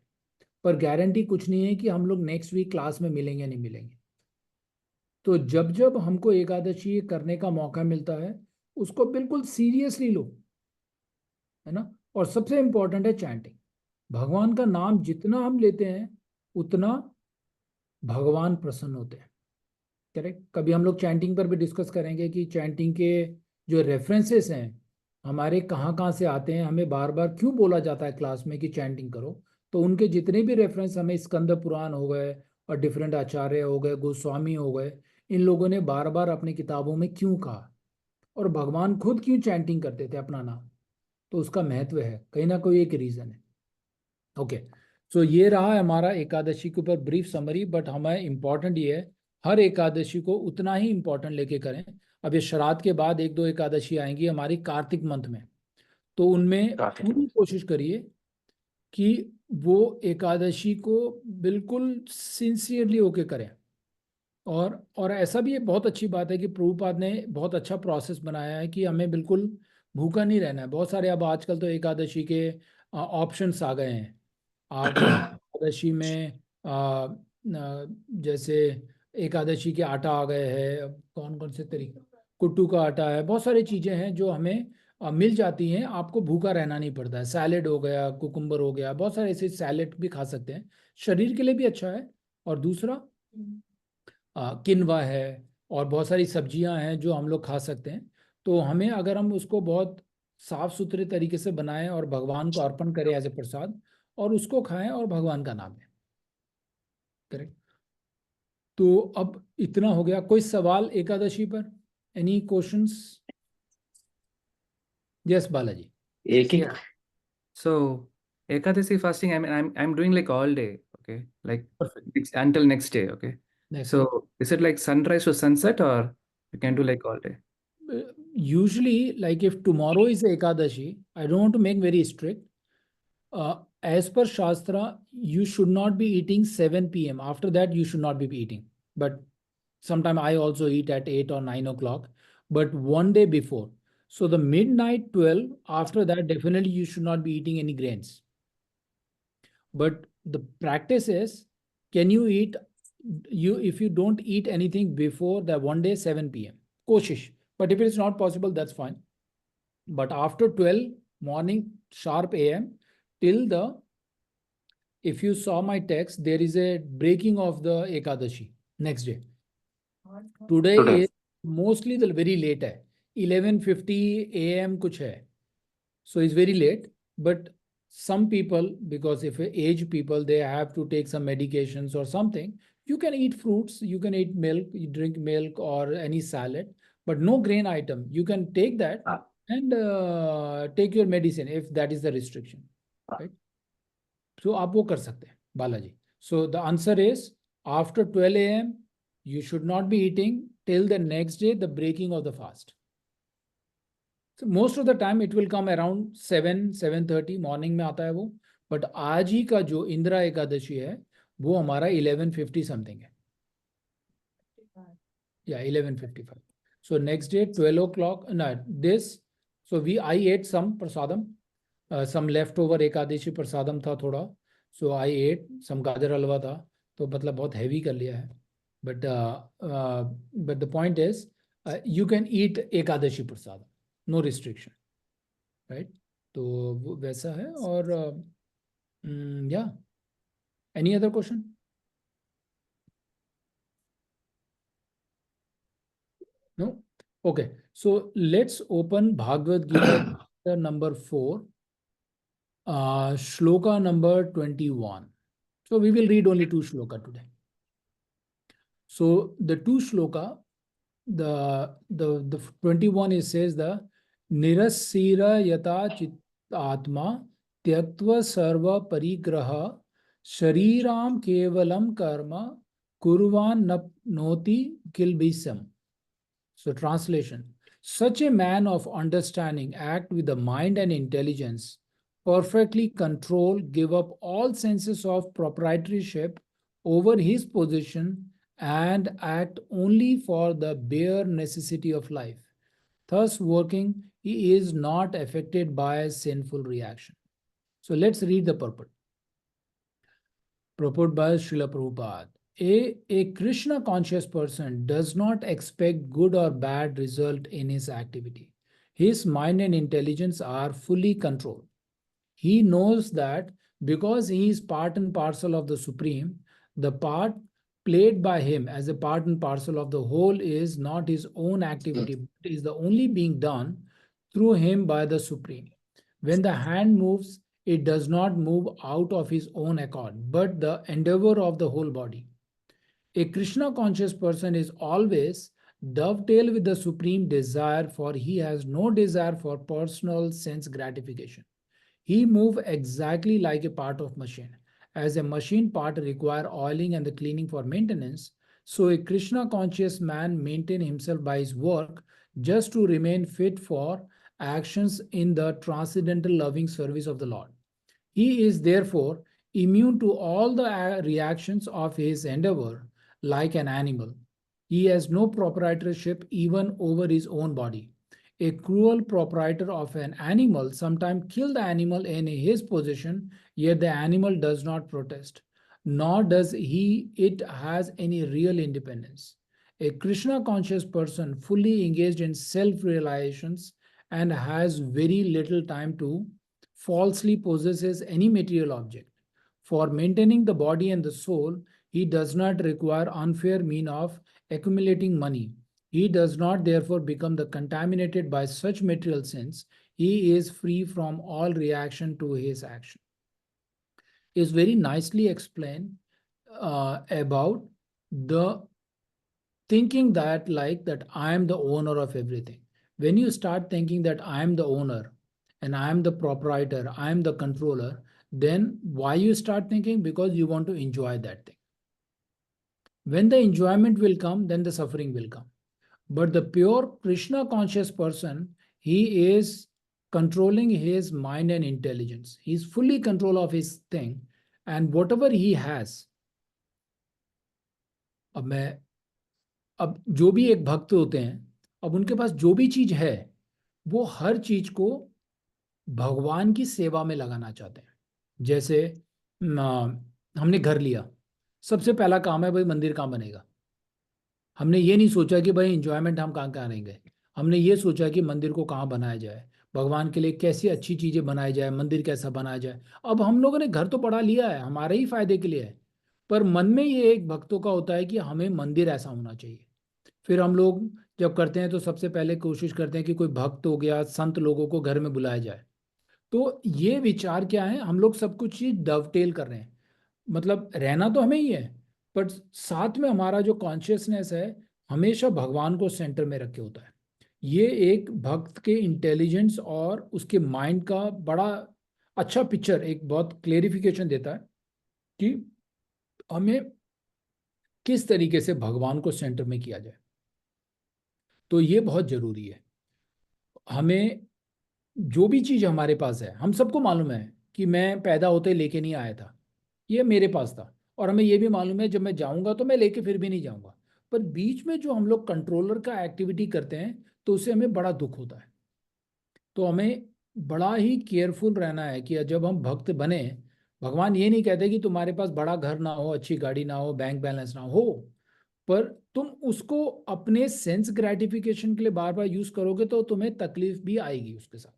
पर गारंटी कुछ नहीं है कि हम लोग नेक्स्ट वीक क्लास में मिलेंगे नहीं मिलेंगे। तो जब जब हमको एकादशी करने का मौका मिलता है उसको बिल्कुल सीरियसली लो, है ना। और सबसे इंपॉर्टेंट है चैंटिंग। भगवान का नाम जितना हम लेते हैं उतना भगवान प्रसन्न होते हैं। करेक्ट। कभी हम लोग चैंटिंग पर भी डिस्कस करेंगे कि चैंटिंग के जो रेफरेंसेस हैं हमारे कहाँ कहाँ से आते हैं, हमें बार बार क्यों बोला जाता है क्लास में कि चैंटिंग करो। तो उनके जितने भी रेफरेंस हमें, स्कंद पुराण हो गए और डिफरेंट आचार्य हो गए, गोस्वामी हो गए, इन लोगों ने बार बार अपनी किताबों में क्यों कहा, और भगवान खुद क्यों चैंटिंग करते थे अपना नाम। तो उसका महत्व है, कहीं ना कोई एक रीजन है। ओके। सो ये रहा है हमारा एकादशी के ऊपर ब्रीफ समरी। बट हमें इम्पोर्टेंट ये है हर एकादशी को उतना ही इम्पोर्टेंट लेके करें। अब ये श्राद्ध के बाद एक दो एकादशी आएंगी हमारी कार्तिक मंथ में, तो उनमें काफी। पूरी कोशिश करिए कि वो एकादशी को बिल्कुल सिंसियरली होके करें। और ऐसा भी एक बहुत अच्छी बात है कि प्रभुपाद ने बहुत अच्छा प्रोसेस बनाया है कि हमें बिल्कुल भूखा नहीं रहना है। बहुत सारे अब आजकल तो एकादशी के ऑप्शंस आ गए हैं। आप एकादशी में जैसे एकादशी के आटा आ गए हैं, अब कौन कौन से तरीके, कुट्टू का आटा है, बहुत सारी चीज़ें हैं जो हमें मिल जाती हैं। आपको भूखा रहना नहीं पड़ता है। सैलेड हो गया, कुकुम्बर हो गया, बहुत सारे ऐसे सैलेड भी खा सकते हैं, शरीर के लिए भी अच्छा है। और दूसरा किनवा है, और बहुत सारी सब्जियां हैं जो हम लोग खा सकते हैं। तो हमें, अगर हम उसको बहुत साफ सुथरे तरीके से बनाएं और भगवान को अर्पण करें एज ए प्रसाद, और उसको खाएं और भगवान का नाम लें। करेक्ट। तो अब इतना हो गया। कोई सवाल एकादशी पर? Any questions? यस बालाजी। एक एक। Yeah. So Ekadasi fasting, I mean, I'm doing like all day, okay, like perfect. until next day, okay. Next. So is it like sunrise to sunset, or you can do like all day? Usually, like if tomorrow is Ekadashi, I don't want to make very strict. As per Shastra, you should not be eating 7 p.m. After that, you should not be eating. But sometime I also eat at 8 or 9 o'clock. But one day before. So the midnight 12, after that, definitely you should not be eating any grains. But the practice is, can you eat, if you don't eat anything before the one day 7 p.m. Koshish. But if it's not possible, that's fine. But after 12 morning sharp a.m. till the, if you saw my text, there is a breaking of the Ekadashi next day. Today Today. is mostly the very late है, 11:50 a.m. कुछ है. So it's very late. But some people, because if age people, they have to take some medications or something, you can eat fruits, you can eat milk, you drink milk or any salad, but no grain item. You can take that and take your medicine if that is the restriction, right? So आप वो कर सकते हैं Balaji. So the answer is after 12 a.m. you should not be eating till the next day, the breaking of the fast. So most of the time it will come around 7-7:30 morning में आता है वो, but आज ही का जो इंदिरा एकादशी है वो हमारा 11:50 समथिंग है, या 11:55. So next day 12 o'clock, no, this, so I ate some prasadam, some leftover Ekadashi प्रसादम था थोड़ा, so I ate some गाजर हलवा था, तो मतलब बहुत हैवी कर लिया है, but the point is you can eat Ekadashi prasadam, no restriction, right? तो वो वैसा है. और yeah, any other question? No? Okay, so let's open Bhagavad Gita chapter number 4, shloka number 21. So we will read only 2 shloka today. So the 2 shloka, the 21 it says the Nirasira yata chit atma tyaktva sarva parigraha shariram kevalam karma kurvan noti kilbisam. So translation, such a man of understanding act with the mind and intelligence, perfectly control, give up all senses of proprietorship over his position, and act only for the bare necessity of life. Thus working, he is not affected by sinful reaction. So let's read the purport. Purport by Srila Prabhupada. A Krishna conscious person does not expect good or bad result in his activity. His mind and intelligence are fully controlled. He knows that because he is part and parcel of the Supreme, the part played by him as a part and parcel of the whole is not his own activity, but is the only being done through him by the Supreme. When the hand moves, it does not move out of his own accord, but the endeavor of the whole body. A Krishna conscious person is always dovetailed with the supreme desire, for he has no desire for personal sense gratification. He moves exactly like a part of machine. As a machine part require oiling and the cleaning for maintenance, so a Krishna conscious man maintains himself by his work just to remain fit for actions in the transcendental loving service of the Lord. He is therefore immune to all the reactions of his endeavor. Like an animal, he has no proprietorship even over his own body. A cruel proprietor of an animal sometimes kills the animal in his possession, yet the animal does not protest, nor does it has any real independence. A Krishna conscious person fully engaged in self-realizations and has very little time to falsely possesses any material object. For maintaining the body and the soul, he does not require unfair mean of accumulating money. He does not therefore become contaminated by such material sins. He is free from all reaction to his action. Is very nicely explained about the thinking that I am the owner of everything. When you start thinking that I am the owner and I am the proprietor, I am the controller, then why you start thinking? Because you want to enjoy that thing. When the enjoyment will come, then the suffering will come. But the pure Krishna conscious person, he is controlling his mind and intelligence. He is fully control of his thing, and whatever he has. अब जो भी एक भक्त होते हैं, अब उनके पास जो भी चीज है, वो हर चीज को भगवान की सेवा में लगाना चाहते हैं. जैसे हमने घर लिया, सबसे पहला काम है भाई मंदिर कहाँ बनेगा. हमने ये नहीं सोचा कि भाई एंजॉयमेंट हम कहाँ कहाँ रहेंगे. हमने ये सोचा कि मंदिर को कहाँ बनाया जाए, भगवान के लिए कैसी अच्छी चीजें बनाई जाए, मंदिर कैसा बनाया जाए. अब हम लोगों ने घर तो पढ़ा लिया है, हमारे ही फायदे के लिए है, पर मन में ये एक भक्तों का होता है कि हमें मंदिर ऐसा होना चाहिए. फिर हम लोग जब करते हैं तो सबसे पहले कोशिश करते हैं कि कोई भक्त हो गया, संत लोगों को घर में बुलाया जाए. तो ये विचार क्या है, हम लोग सब कुछ चीज डवटेल कर रहे हैं. मतलब रहना तो हमें ही है, बट साथ में हमारा जो कॉन्शियसनेस है हमेशा भगवान को सेंटर में रखे होता है. ये एक भक्त के इंटेलिजेंस और उसके माइंड का बड़ा अच्छा पिक्चर, एक बहुत क्लेरिफिकेशन देता है कि हमें किस तरीके से भगवान को सेंटर में किया जाए. तो ये बहुत जरूरी है। हमें जो भी चीज हमारे पास है, हम सबको मालूम है कि मैं पैदा होते लेके नहीं आया था, ये मेरे पास था। और हमें ये भी मालूम है जब मैं जाऊंगा तो मैं लेके फिर भी नहीं जाऊंगा। पर बीच में जो हम लोग कंट्रोलर का एक्टिविटी करते हैं तो उससे हमें बड़ा दुख होता है। तो हमें बड़ा ही केयरफुल रहना है कि जब हम भक्त बने, भगवान ये नहीं कहते कि तुम्हारे पास बड़ा घर ना हो, अच्छी गाड़ी ना हो, बैंक बैलेंस ना हो, पर तुम उसको अपने सेंस ग्रेटिफिकेशन के लिए बार बार यूज करोगे तो तुम्हें तकलीफ भी आएगी उसके साथ,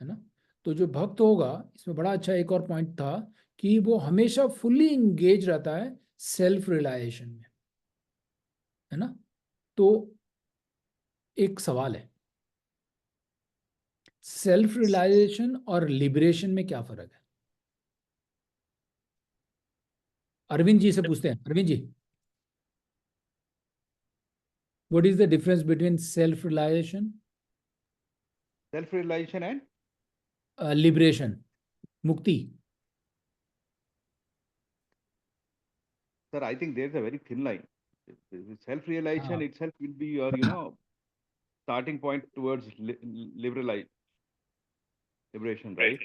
है ना। तो जो भक्त होगा, इसमें बड़ा अच्छा एक और पॉइंट था कि वो हमेशा फुल्ली इंगेज रहता है सेल्फ रियलाइजेशन में, है ना। तो एक सवाल है, सेल्फ रियलाइजेशन और लिबरेशन में क्या फर्क है? अरविंद जी से पूछते हैं। Arvind ji, what is the difference between self realization, Self-realization and liberation, मुक्ति? sir, I think there's a very thin line. Self-realization हाँ, itself will be your, starting point towards liberation, right?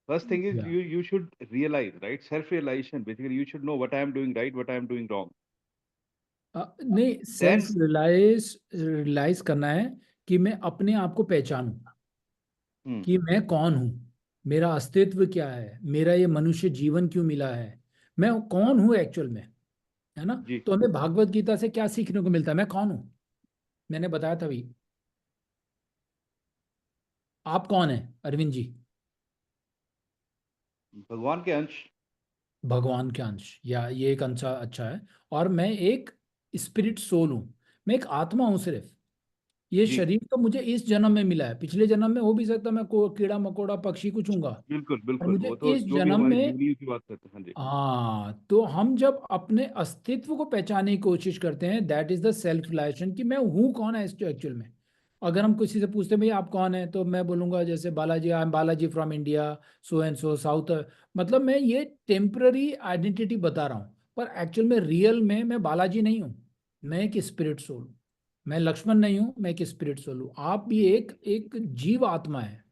First thing is या you should realize, right? Self-realization, basically you should know what I am doing right, what I am doing wrong. नहीं, self Then, realise करना है कि मैं अपने आप को पहचानूं hmm, कि मैं कौन हूं, मेरा अस्तित्व क्या है, मेरा ये मनुष्य जीवन क्यों मिला है, मैं कौन हूं एक्चुअल में, है ना। जी, तो हमें भागवत गीता से क्या सीखने को मिलता है? मैं कौन हूं, मैंने बताया था अभी। आप कौन है अरविंद जी? भगवान के अंश, भगवान के अंश, या ये एक अंश अच्छा है। और मैं एक स्पिरिट सोल हूँ, मैं एक आत्मा हूँ सिर्फ। ये जी, शरीर तो मुझे इस जन्म में मिला है, पिछले जन्म में हो भी सकता है मैं कीड़ा मकोड़ा पक्षी कुछ हूँगा, बिल्कुल, और बिल्कुल, मुझे वो तो इस जो भी जन्म हमारी में। जीवनी की बात करते हैं, हाँ जी, हाँ, तो हम जब अपने अस्तित्व को पहचानने की कोशिश करते हैं, that is the self realization कि मैं हूँ कौन है एक्चुअल में। अगर हम किसी से पूछते हैं भाई आप कौन है, तो मैं बोलूंगा जैसे Balaji, I am Balaji from India, so and so south. मतलब मैं ये टेम्पररी आइडेंटिटी बता रहा हूँ, पर एक्चुअल में रियल में मैं बालाजी नहीं हूँ, मैं एक स्पिरिट सोल हूँ। मैं लक्ष्मण नहीं हूँ, मैं एक स्पिरिट सोल हूँ। आप भी एक एक जीव आत्मा है,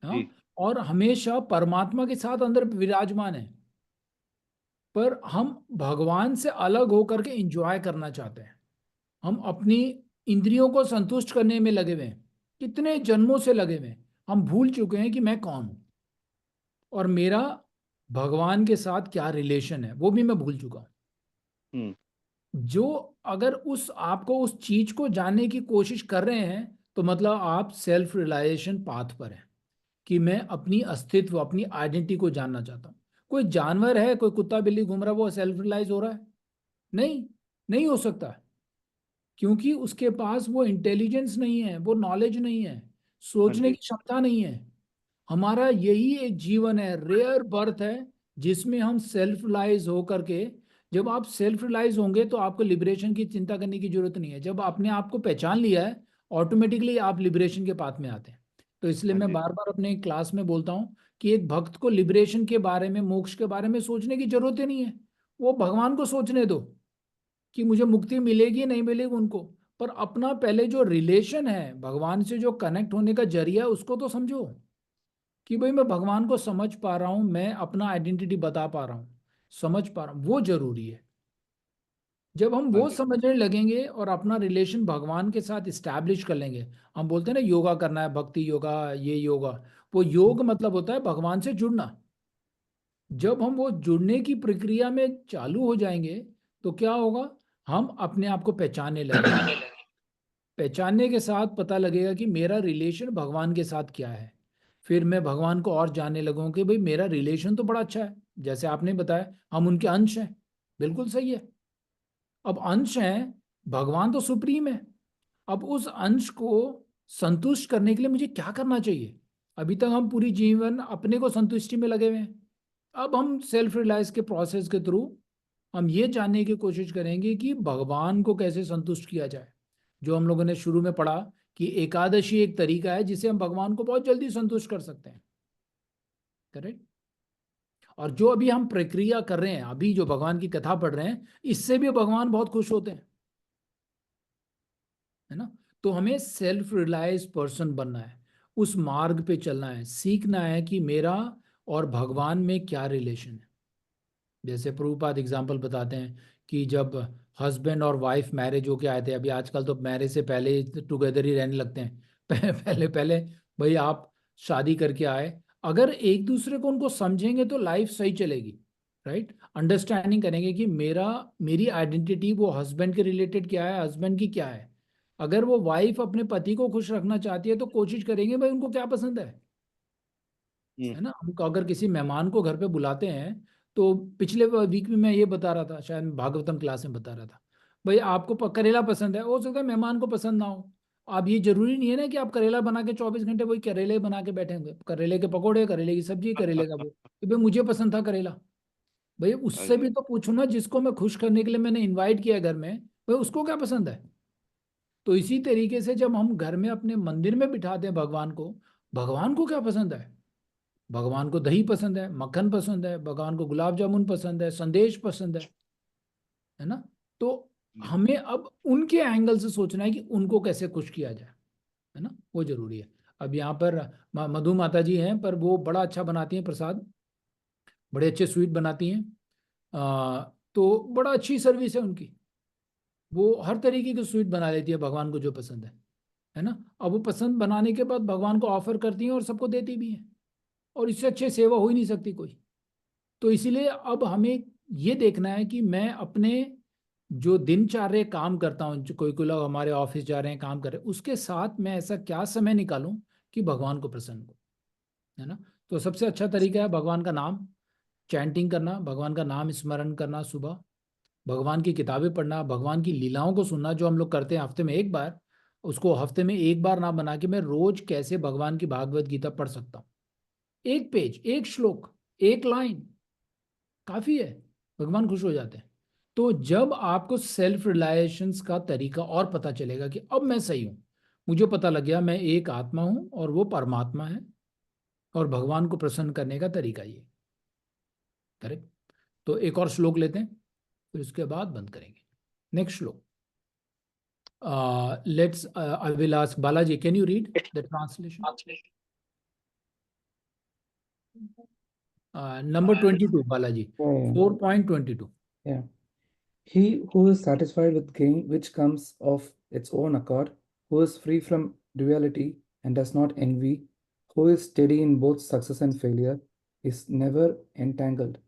जी, हाँ, और हमेशा परमात्मा के साथ अंदर विराजमान है। पर हम भगवान से अलग होकर के एंजॉय करना चाहते हैं। हम अपनी इंद्रियों को संतुष्ट करने में लगे हुए हैं, कितने जन्मों से लगे हुए हैं। हम भूल चुके हैं कि मैं कौन हूं और मेरा भगवान के साथ क्या रिलेशन है, वो भी मैं भूल चुका हूं। हम्म, जो अगर उस आपको उस चीज को जानने की कोशिश कर रहे हैं, तो मतलब आप सेल्फ रियलाइजेशन पाथ पर हैं कि मैं अपनी अस्तित्व, अपनी आइडेंटिटी को जानना चाहता हूँ। कोई जानवर है, कोई कुत्ता बिल्ली घूम रहा है, वो सेल्फ रियलाइज हो रहा है? नहीं, नहीं हो सकता, क्योंकि उसके पास वो इंटेलिजेंस नहीं है, वो नॉलेज नहीं है, हाँ सोचने जी, की क्षमता नहीं है। हमारा यही एक जीवन है, रेयर बर्थ है, जिसमें हम सेल्फ रियलाइज होकर के, जब आप सेल्फ रियलाइज होंगे तो आपको लिबरेशन की चिंता करने की जरूरत नहीं है। जब आपने आपको पहचान लिया है, ऑटोमेटिकली आप लिबरेशन के पाथ में आते हैं। तो इसलिए हाँ मैं जी, बार बार अपने क्लास में बोलता हूँ कि एक भक्त को लिबरेशन के बारे में, मोक्ष के बारे में सोचने की जरूरत ही नहीं है। वो भगवान को सोचने दो कि मुझे मुक्ति मिलेगी नहीं मिलेगी उनको, पर अपना पहले जो रिलेशन है भगवान से, जो कनेक्ट होने का जरिया है, उसको तो समझो कि भाई मैं भगवान को समझ पा रहा हूँ, मैं अपना आइडेंटिटी बता पा रहा हूँ, समझ पा रहा हूँ, वो जरूरी है। जब हम हाँ वो जी, समझने लगेंगे और अपना रिलेशन भगवान के साथ इस्टेब्लिश कर लेंगे, हम बोलते हैं ना योगा करना है, भक्ति योगा, ये योगा, वो योग मतलब होता है भगवान से जुड़ना। जब हम वो जुड़ने की प्रक्रिया में चालू हो जाएंगे, तो क्या होगा, हम अपने आप को पहचानने लगेंगे। पहचानने के साथ पता लगेगा कि मेरा रिलेशन भगवान के साथ क्या है। फिर मैं भगवान को और जानने लगूंगा कि भाई मेरा रिलेशन तो बड़ा अच्छा है, जैसे आपने बताया हम उनके अंश हैं। बिल्कुल सही है। अब अंश हैं, भगवान तो सुप्रीम है। अब उस अंश को संतुष्ट करने के लिए मुझे क्या करना चाहिए? अभी तक हम पूरी जीवन अपने को संतुष्टि में लगे हुए हैं। अब हम सेल्फ रियलाइज के प्रोसेस के थ्रू हम ये जानने की कोशिश करेंगे कि भगवान को कैसे संतुष्ट किया जाए। जो हम लोगों ने शुरू में पढ़ा कि एकादशी एक तरीका है जिससे हम भगवान को बहुत जल्दी संतुष्ट कर सकते हैं। करेक्ट। और जो अभी हम प्रक्रिया कर रहे हैं, अभी जो भगवान की कथा पढ़ रहे हैं, इससे भी भगवान बहुत खुश होते हैं। है ना। तो हमें सेल्फ रिलायंस पर्सन बनना है, उस मार्ग पे चलना है, सीखना है कि मेरा और भगवान में क्या रिलेशन है। जैसे प्रभुपाद एग्जाम्पल बताते हैं कि जब हस्बैंड और वाइफ मैरिज होके आए थे, अभी आजकल तो मैरिज से पहले ही टुगेदर ही रहने लगते हैं। पहले पहले भाई आप शादी करके आए, अगर एक दूसरे को उनको समझेंगे तो लाइफ सही चलेगी, राइट। अंडरस्टैंडिंग करेंगे कि मेरी आइडेंटिटी वो हस्बैंड के रिलेटेड क्या है, हस्बैंड की क्या है। अगर वो वाइफ अपने पति को खुश रखना चाहती है तो कोशिश करेंगे भाई उनको क्या पसंद है ना। हम अगर किसी मेहमान को घर पे बुलाते हैं तो पिछले वीक में मैं ये बता रहा था, शायद भागवतम क्लास में बता रहा था, भाई आपको करेला पसंद है, हो सकता है मेहमान को पसंद ना हो। आप ये जरूरी नहीं है ना कि आप करेला बना के 24 घंटे वही करेले बना के बैठे हुए, करेले के पकौड़े, करेले की सब्जी, करेले का वो, कि भाई मुझे पसंद था करेला। भाई हाँ उससे भी जी। तो पूछो ना, जिसको मैं खुश करने के लिए मैंने इन्वाइट किया घर में, भाई उसको क्या पसंद है। तो इसी तरीके से जब हम घर में अपने मंदिर में बिठाते हैं भगवान को क्या पसंद है। भगवान को दही पसंद है, मक्खन पसंद है, भगवान को गुलाब जामुन पसंद है, संदेश पसंद है ना। तो हमें अब उनके एंगल से सोचना है कि उनको कैसे खुश किया जाए, है ना, वो जरूरी है। अब यहाँ पर मधु माता जी हैं, पर वो बड़ा अच्छा बनाती हैं प्रसाद, बड़े अच्छे स्वीट बनाती हैं। तो बड़ा अच्छी सर्विस है उनकी, वो हर तरीके की स्वीट बना लेती है भगवान को जो पसंद है ना। अब वो पसंद बनाने के बाद भगवान को ऑफर करती हैं और सबको देती भी हैं, और इससे अच्छे सेवा हो ही नहीं सकती कोई। तो इसीलिए अब हमें ये देखना है कि मैं अपने जो दिनचर्या काम करता हूँ, जो कोई कोई लोग हमारे ऑफिस जा रहे हैं, काम कर रहे हैं, उसके साथ मैं ऐसा क्या समय निकालूं कि भगवान को प्रसन्न हो, है ना। तो सबसे अच्छा तरीका है भगवान का नाम चैंटिंग करना, भगवान का नाम स्मरण करना सुबह, भगवान की किताबें पढ़ना, भगवान की लीलाओं को सुनना, जो हम लोग करते हैं हफ्ते में एक बार, उसको हफ्ते में एक बार ना बना के मैं रोज कैसे भगवान की भागवत गीता पढ़ सकता हूँ। एक पेज, एक श्लोक, एक लाइन काफी है, भगवान खुश हो जाते हैं। तो जब आपको सेल्फ रिलायंस का तरीका और पता चलेगा कि अब मैं सही हूं, मुझे पता लग गया मैं एक आत्मा हूं और वो परमात्मा है, और भगवान को प्रसन्न करने का तरीका ये, करेक्ट। तो एक और श्लोक लेते हैं, फिर उसके बाद बंद करेंगे। नेक्स्ट श्लोक, let's I will ask Balaji, can you read the translation, number 22 Balaji, Yeah, 4.22। yeah. He who is satisfied with gain which comes of its own accord, who is free from duality and does not envy, who is steady in both success and failure, is never entangled,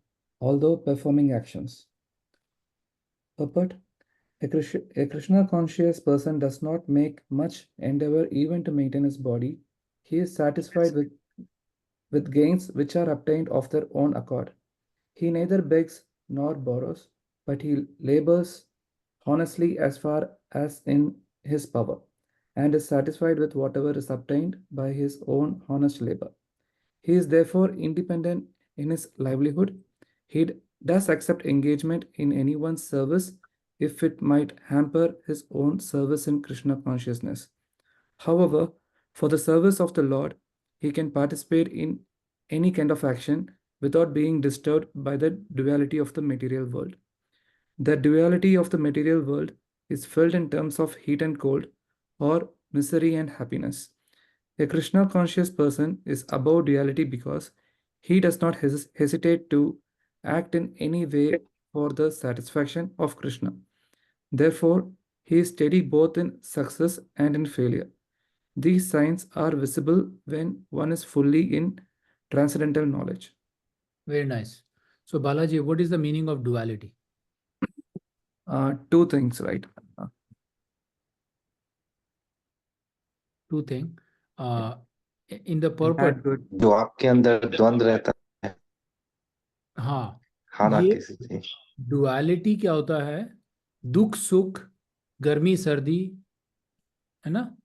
although performing actions. But a Krishna conscious person does not make much endeavor even to maintain his body. He is satisfied with gains which are obtained of their own accord. He neither begs nor borrows, but he labors honestly as far as in his power, and is satisfied with whatever is obtained by his own honest labor. He is therefore independent in his livelihood. He does accept engagement in anyone's service if it might hamper his own service in Krishna consciousness. However, for the service of the Lord, he can participate in any kind of action without being disturbed by the duality of the material world. The duality of the material world is felt in terms of heat and cold, or misery and happiness. A Krishna conscious person is above duality because he does not hesitate to act in any way for the satisfaction of Krishna. Therefore, he is steady both in success and in failure. These signs are visible when one is fully in transcendental knowledge. Very nice. So Balaji, what is the meaning of duality? Two things, right? Two things. In the Bad, purport, good. जो आपके अंदर द्वंद्व रहता है, हाँ, हाँ ना ये किसी से, डुअलिटी क्या होता है, दुख सुख, गर्मी सर्दी, है ना,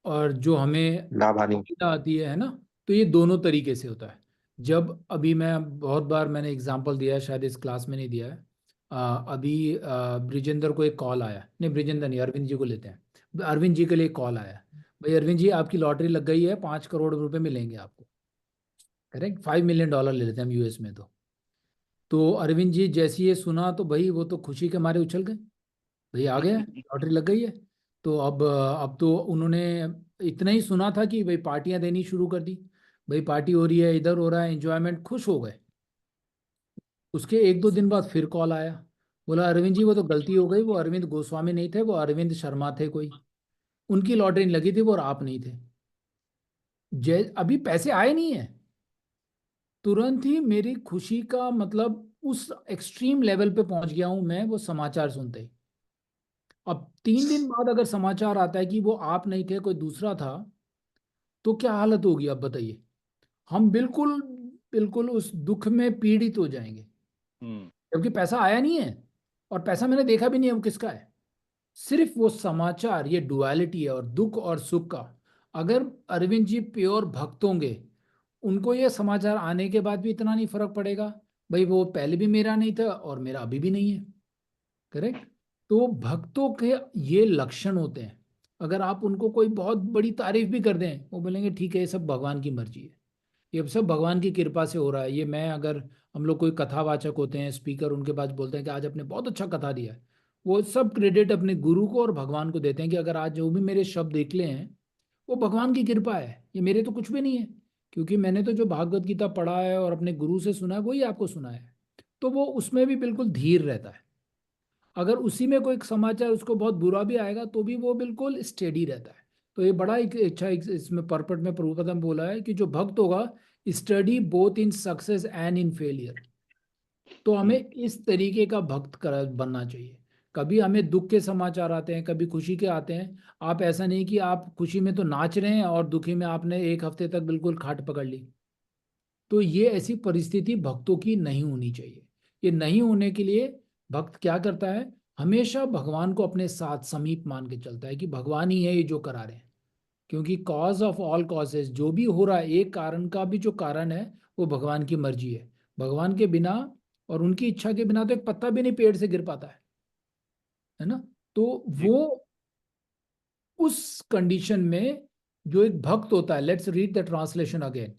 और जो हमें लाभ हानि। पीड़ा आती है ना, तो ये दोनों तरीके से होता है। जब अभी मैं बहुत बार मैंने एग्जांपल दिया है, शायद इस क्लास में नहीं दिया है। अभी ब्रिजेंद्र को एक कॉल आया, नहीं ब्रिजेंद्र नहीं, अरविंद जी को लेते हैं, अरविंद जी के लिए कॉल आया, भाई अरविंद जी आपकी लॉटरी लग गई है, 5 करोड़ रुपए मिलेंगे आपको, करेक्ट, $5 मिलियन ले लेते हैं हम यूएस में। तो अरविंद जी जैसे ये सुना तो भाई वो तो खुशी के मारे उछल गए, भाई आ गया, लॉटरी लग गई है। तो अब तो उन्होंने इतना ही सुना था कि भाई पार्टियां देनी शुरू कर दी, भाई पार्टी हो रही है, इधर हो रहा है, एंजॉयमेंट, खुश हो गए। उसके एक दो दिन बाद फिर कॉल आया, बोला अरविंद जी वो तो गलती हो गई, वो अरविंद गोस्वामी नहीं थे, वो अरविंद शर्मा थे कोई, उनकी लॉटरी लगी थी वो, और आप नहीं थे। जय अभी पैसे आए नहीं है, तुरंत ही मेरी खुशी का मतलब उस एक्सट्रीम लेवल पे पहुंच गया हूं मैं, वो समाचार सुनते ही। अब 3 दिन बाद अगर समाचार आता है कि वो आप नहीं थे कोई दूसरा था, तो क्या हालत होगी आप बताइए। हम बिल्कुल बिल्कुल उस दुख में पीड़ित हो जाएंगे, हम्म। जबकि पैसा आया नहीं है और पैसा मैंने देखा भी नहीं है वो किसका है। सिर्फ वो समाचार, ये डुअलिटी है, और दुख और सुख का। अगर अरविंद जी प्योर भक्त होंगे, उनको ये समाचार आने के बाद भी इतना नहीं फर्क पड़ेगा, भाई वो पहले भी मेरा नहीं था और मेरा अभी भी नहीं है। करेक्ट। तो भक्तों के ये लक्षण होते हैं। अगर आप उनको कोई बहुत बड़ी तारीफ भी कर दें, वो बोलेंगे ठीक है, ये सब भगवान की मर्जी है, ये सब भगवान की कृपा से हो रहा है। ये मैं अगर हम लोग कोई कथावाचक होते हैं, स्पीकर, उनके पास बोलते हैं कि आज आपने बहुत अच्छा कथा दिया है, वो सब क्रेडिट अपने गुरु को और भगवान को देते हैं कि अगर आज जो भी मेरे शब्द निकले हैं वो भगवान की कृपा है, ये मेरे तो कुछ भी नहीं है, क्योंकि मैंने तो जो भागवत गीता पढ़ा है और अपने गुरु से सुना है वही आपको सुना है। तो वो उसमें भी बिल्कुल धीर रहता है। अगर उसी में कोई समाचार उसको बहुत बुरा भी आएगा तो भी वो बिल्कुल स्टेडी रहता है। तो ये बड़ा एक अच्छा इसमें पर्पट में प्रभुपद ने बोला है कि जो भक्त होगा, study both in success and in failure. तो हमें इस तरीके का भक्त कर बनना चाहिए। कभी हमें दुख के समाचार आते हैं, कभी खुशी के आते हैं। आप ऐसा नहीं कि आप खुशी में तो नाच रहे हैं और दुखी में आपने एक हफ्ते तक बिल्कुल खाट पकड़ ली। तो ये ऐसी परिस्थिति भक्तों की नहीं होनी चाहिए। ये नहीं होने के लिए भक्त क्या करता है, हमेशा भगवान को अपने साथ समीप मान के चलता है कि भगवान ही है ये जो करा रहे हैं। क्योंकि कॉज ऑफ ऑल कॉजेज, जो भी हो रहा है, एक कारण का भी जो कारण है वो भगवान की मर्जी है। भगवान के बिना और उनकी इच्छा के बिना तो एक पत्ता भी नहीं पेड़ से गिर पाता है ना। तो जी। वो उस कंडीशन में जो एक भक्त होता है, let's read the translation again.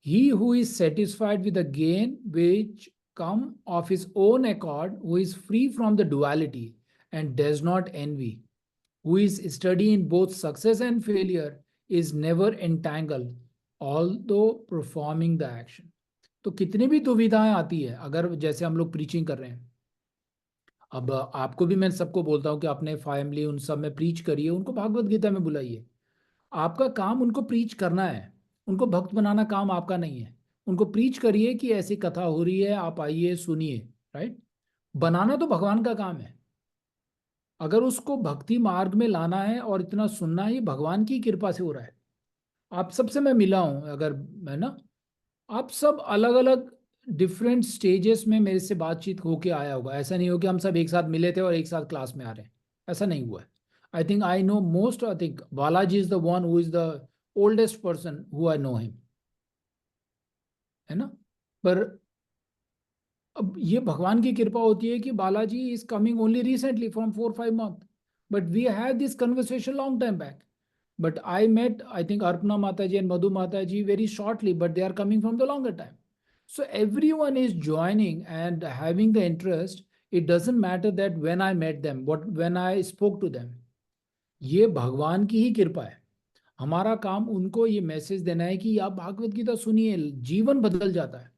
He who is satisfied with the gain which come of his own accord, who is free from the duality and does not N V, who is study in both success and failure, is never entangled although performing the action। तो कितनी भी दुविधाएं आती है, अगर जैसे हम लोग preaching कर रहे हैं, अब आपको भी मैं सबको बोलता हूँ कि अपने फैमिली उन सब में प्रीच करिए, उनको भागवत गीता में बुलाइए। आपका काम उनको प्रीच करना है, उनको भक्त बनाना काम आपका नहीं है। उनको प्रीच करिए कि ऐसी कथा हो रही है, आप आइए सुनिए। राइट। बनाना तो भगवान का काम है। अगर उसको भक्ति मार्ग में लाना है और इतना सुनना ही भगवान की कृपा से हो रहा है। आप सबसे मैं मिला हूं, अगर मैं ना, आप सब अलग अलग डिफरेंट स्टेजेस में मेरे से बातचीत होके आया होगा। ऐसा नहीं हो कि हम सब एक साथ मिले थे और एक साथ क्लास में आ रहे हैं, ऐसा नहीं हुआ है। I think I know most, I think Balaji is the one who is the oldest person who I know him, है ना। पर अब ये भगवान की कृपा होती है कि Balaji is coming only recently from 4-5 months, but we have this conversation long time back. But I met, I think, Arpana Mataji and Madhu Mataji very shortly, but they are coming from the longer time. So everyone is joining and having the interest. It doesn't matter that when I met them, when I spoke to them. ये भगवान की ही कृपा है। हमारा काम उनको ये message देना है कि आप भागवत गीता सुनिए, जीवन बदल जाता है,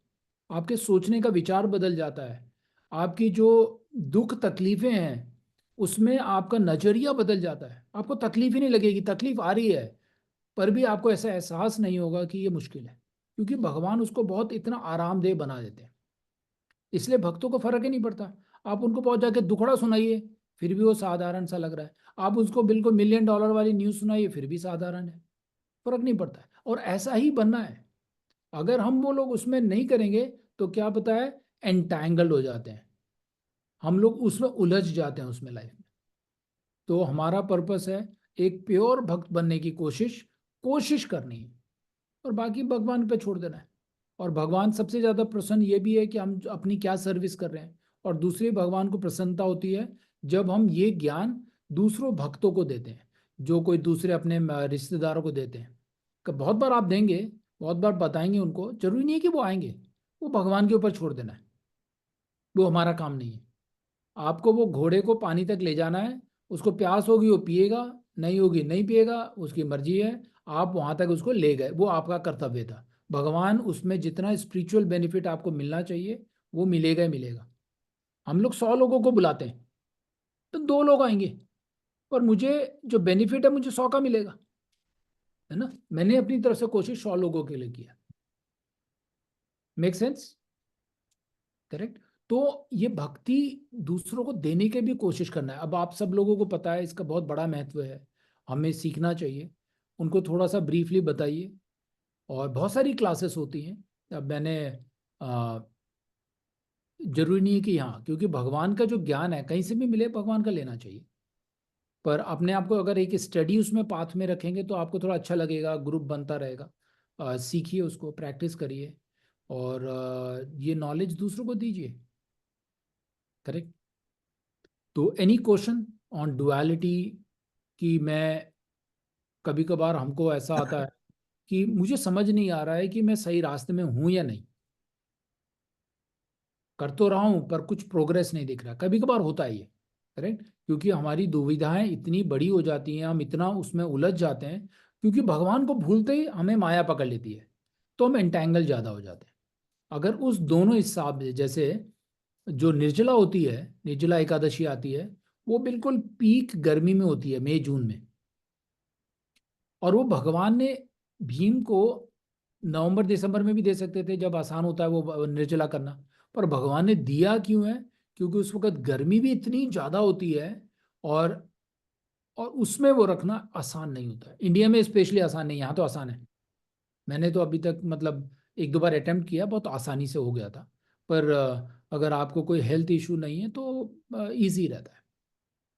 आपके सोचने का विचार बदल जाता है, आपकी जो दुख तकलीफें हैं उसमें आपका नजरिया बदल जाता है। आपको तकलीफ ही नहीं लगेगी, तकलीफ आ रही है पर भी आपको ऐसा एहसास नहीं होगा कि ये मुश्किल है, क्योंकि भगवान उसको बहुत इतना आरामदेह बना देते हैं। इसलिए भक्तों को फर्क ही नहीं पड़ता। आप उनको बहुत जाके दुखड़ा सुनाइए, फिर भी वो साधारण सा लग रहा है। आप उसको बिल्कुल $1,000,000 वाली न्यूज़ सुनाइए, फिर भी साधारण है, फर्क नहीं पड़ता है। और ऐसा ही बनना है। अगर हम वो लोग उसमें नहीं करेंगे तो क्या पता है, एंटैंगल्ड हो जाते हैं हम लोग, उसमें उलझ जाते हैं उसमें लाइफ में। तो हमारा पर्पस है एक प्योर भक्त बनने की कोशिश करनी है, और बाकी भगवान पे छोड़ देना है। और भगवान सबसे ज़्यादा प्रसन्न ये भी है कि हम अपनी क्या सर्विस कर रहे हैं। और दूसरी भगवान को प्रसन्नता होती है जब हम ये ज्ञान दूसरों भक्तों को देते हैं, जो कोई दूसरे अपने रिश्तेदारों को देते हैं। बहुत बार आप देंगे, बहुत बार बताएंगे उनको, जरूरी नहीं है कि वो आएंगे, वो भगवान के ऊपर छोड़ देना है, वो हमारा काम नहीं है। आपको वो घोड़े को पानी तक ले जाना है, उसको प्यास होगी वो पिएगा, नहीं होगी नहीं पिएगा, उसकी मर्जी है, आप वहां तक उसको ले गए, वो आपका कर्तव्य था। भगवान उसमें जितना स्पिरिचुअल बेनिफिट आपको मिलना चाहिए वो मिलेगा ही मिलेगा। हम लोग 100 लोगों को बुलाते हैं तो 2 लोग आएंगे, पर मुझे जो बेनिफिट है मुझे 100 का मिलेगा, है ना। मैंने अपनी तरफ से कोशिश 100 लोगों के लिए किया। Make sense? करेक्ट। तो ये भक्ति दूसरों को देने की भी कोशिश करना है। अब आप सब लोगों को पता है इसका बहुत बड़ा महत्व है, हमें सीखना चाहिए। उनको थोड़ा सा ब्रीफली बताइए, और बहुत सारी क्लासेस होती हैं। अब मैंने जरूरी नहीं है कि हाँ, क्योंकि भगवान का जो ज्ञान है कहीं से भी मिले भगवान का लेना चाहिए, पर अपने आप को अगर एक स्टडी उसमें पाथ में रखेंगे तो आपको थोड़ा अच्छा लगेगा, ग्रुप बनता रहेगा। सीखिए, उसको प्रैक्टिस करिए, और ये नॉलेज दूसरों को दीजिए। करेक्ट। तो एनी क्वेश्चन ऑन डुअलिटी? कि मैं कभी कभार हमको ऐसा आता है कि मुझे समझ नहीं आ रहा है कि मैं सही रास्ते में हूं या नहीं, कर तो रहा हूं पर कुछ प्रोग्रेस नहीं दिख रहा, कभी कभार होता है ये। करेक्ट। क्योंकि हमारी दुविधाएं इतनी बड़ी हो जाती हैं, हम इतना उसमें उलझ जाते हैं, क्योंकि भगवान को भूलते ही हमें माया पकड़ लेती है, तो हम एंटैंगल ज्यादा हो जाते हैं। अगर उस दोनों हिसाब से, जैसे जो निर्जला होती है, निर्जला एकादशी आती है, वो बिल्कुल पीक गर्मी में होती है, मई जून में, और वो भगवान ने भीम को नवंबर दिसंबर में भी दे सकते थे जब आसान होता है वो निर्जला करना, पर भगवान ने दिया क्यों है? क्योंकि उस वक्त गर्मी भी इतनी ज्यादा होती है, और उसमें वो रखना आसान नहीं होता है। इंडिया में स्पेशली आसान नहीं, यहाँ तो आसान है। मैंने तो अभी तक मतलब 1-2 बार अटेम्प्ट किया, बहुत आसानी से हो गया था। पर अगर आपको कोई हेल्थ इशू नहीं है तो इजी रहता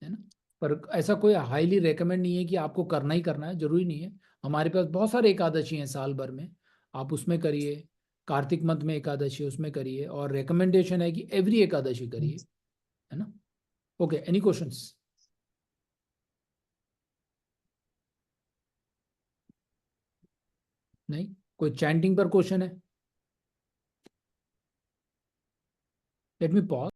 है ना। पर ऐसा कोई हाईली रेकमेंड नहीं है कि आपको करना ही करना है, जरूरी नहीं है। हमारे पास बहुत सारे एकादशी हैं साल भर में, आप उसमें करिए। कार्तिक मंथ में एकादशी, उसमें करिए, और रिकमेंडेशन है कि एवरी एकादशी करिए, है ना। Okay, any questions? नहीं? कोई चैंटिंग पर क्वेश्चन है? Let me pause.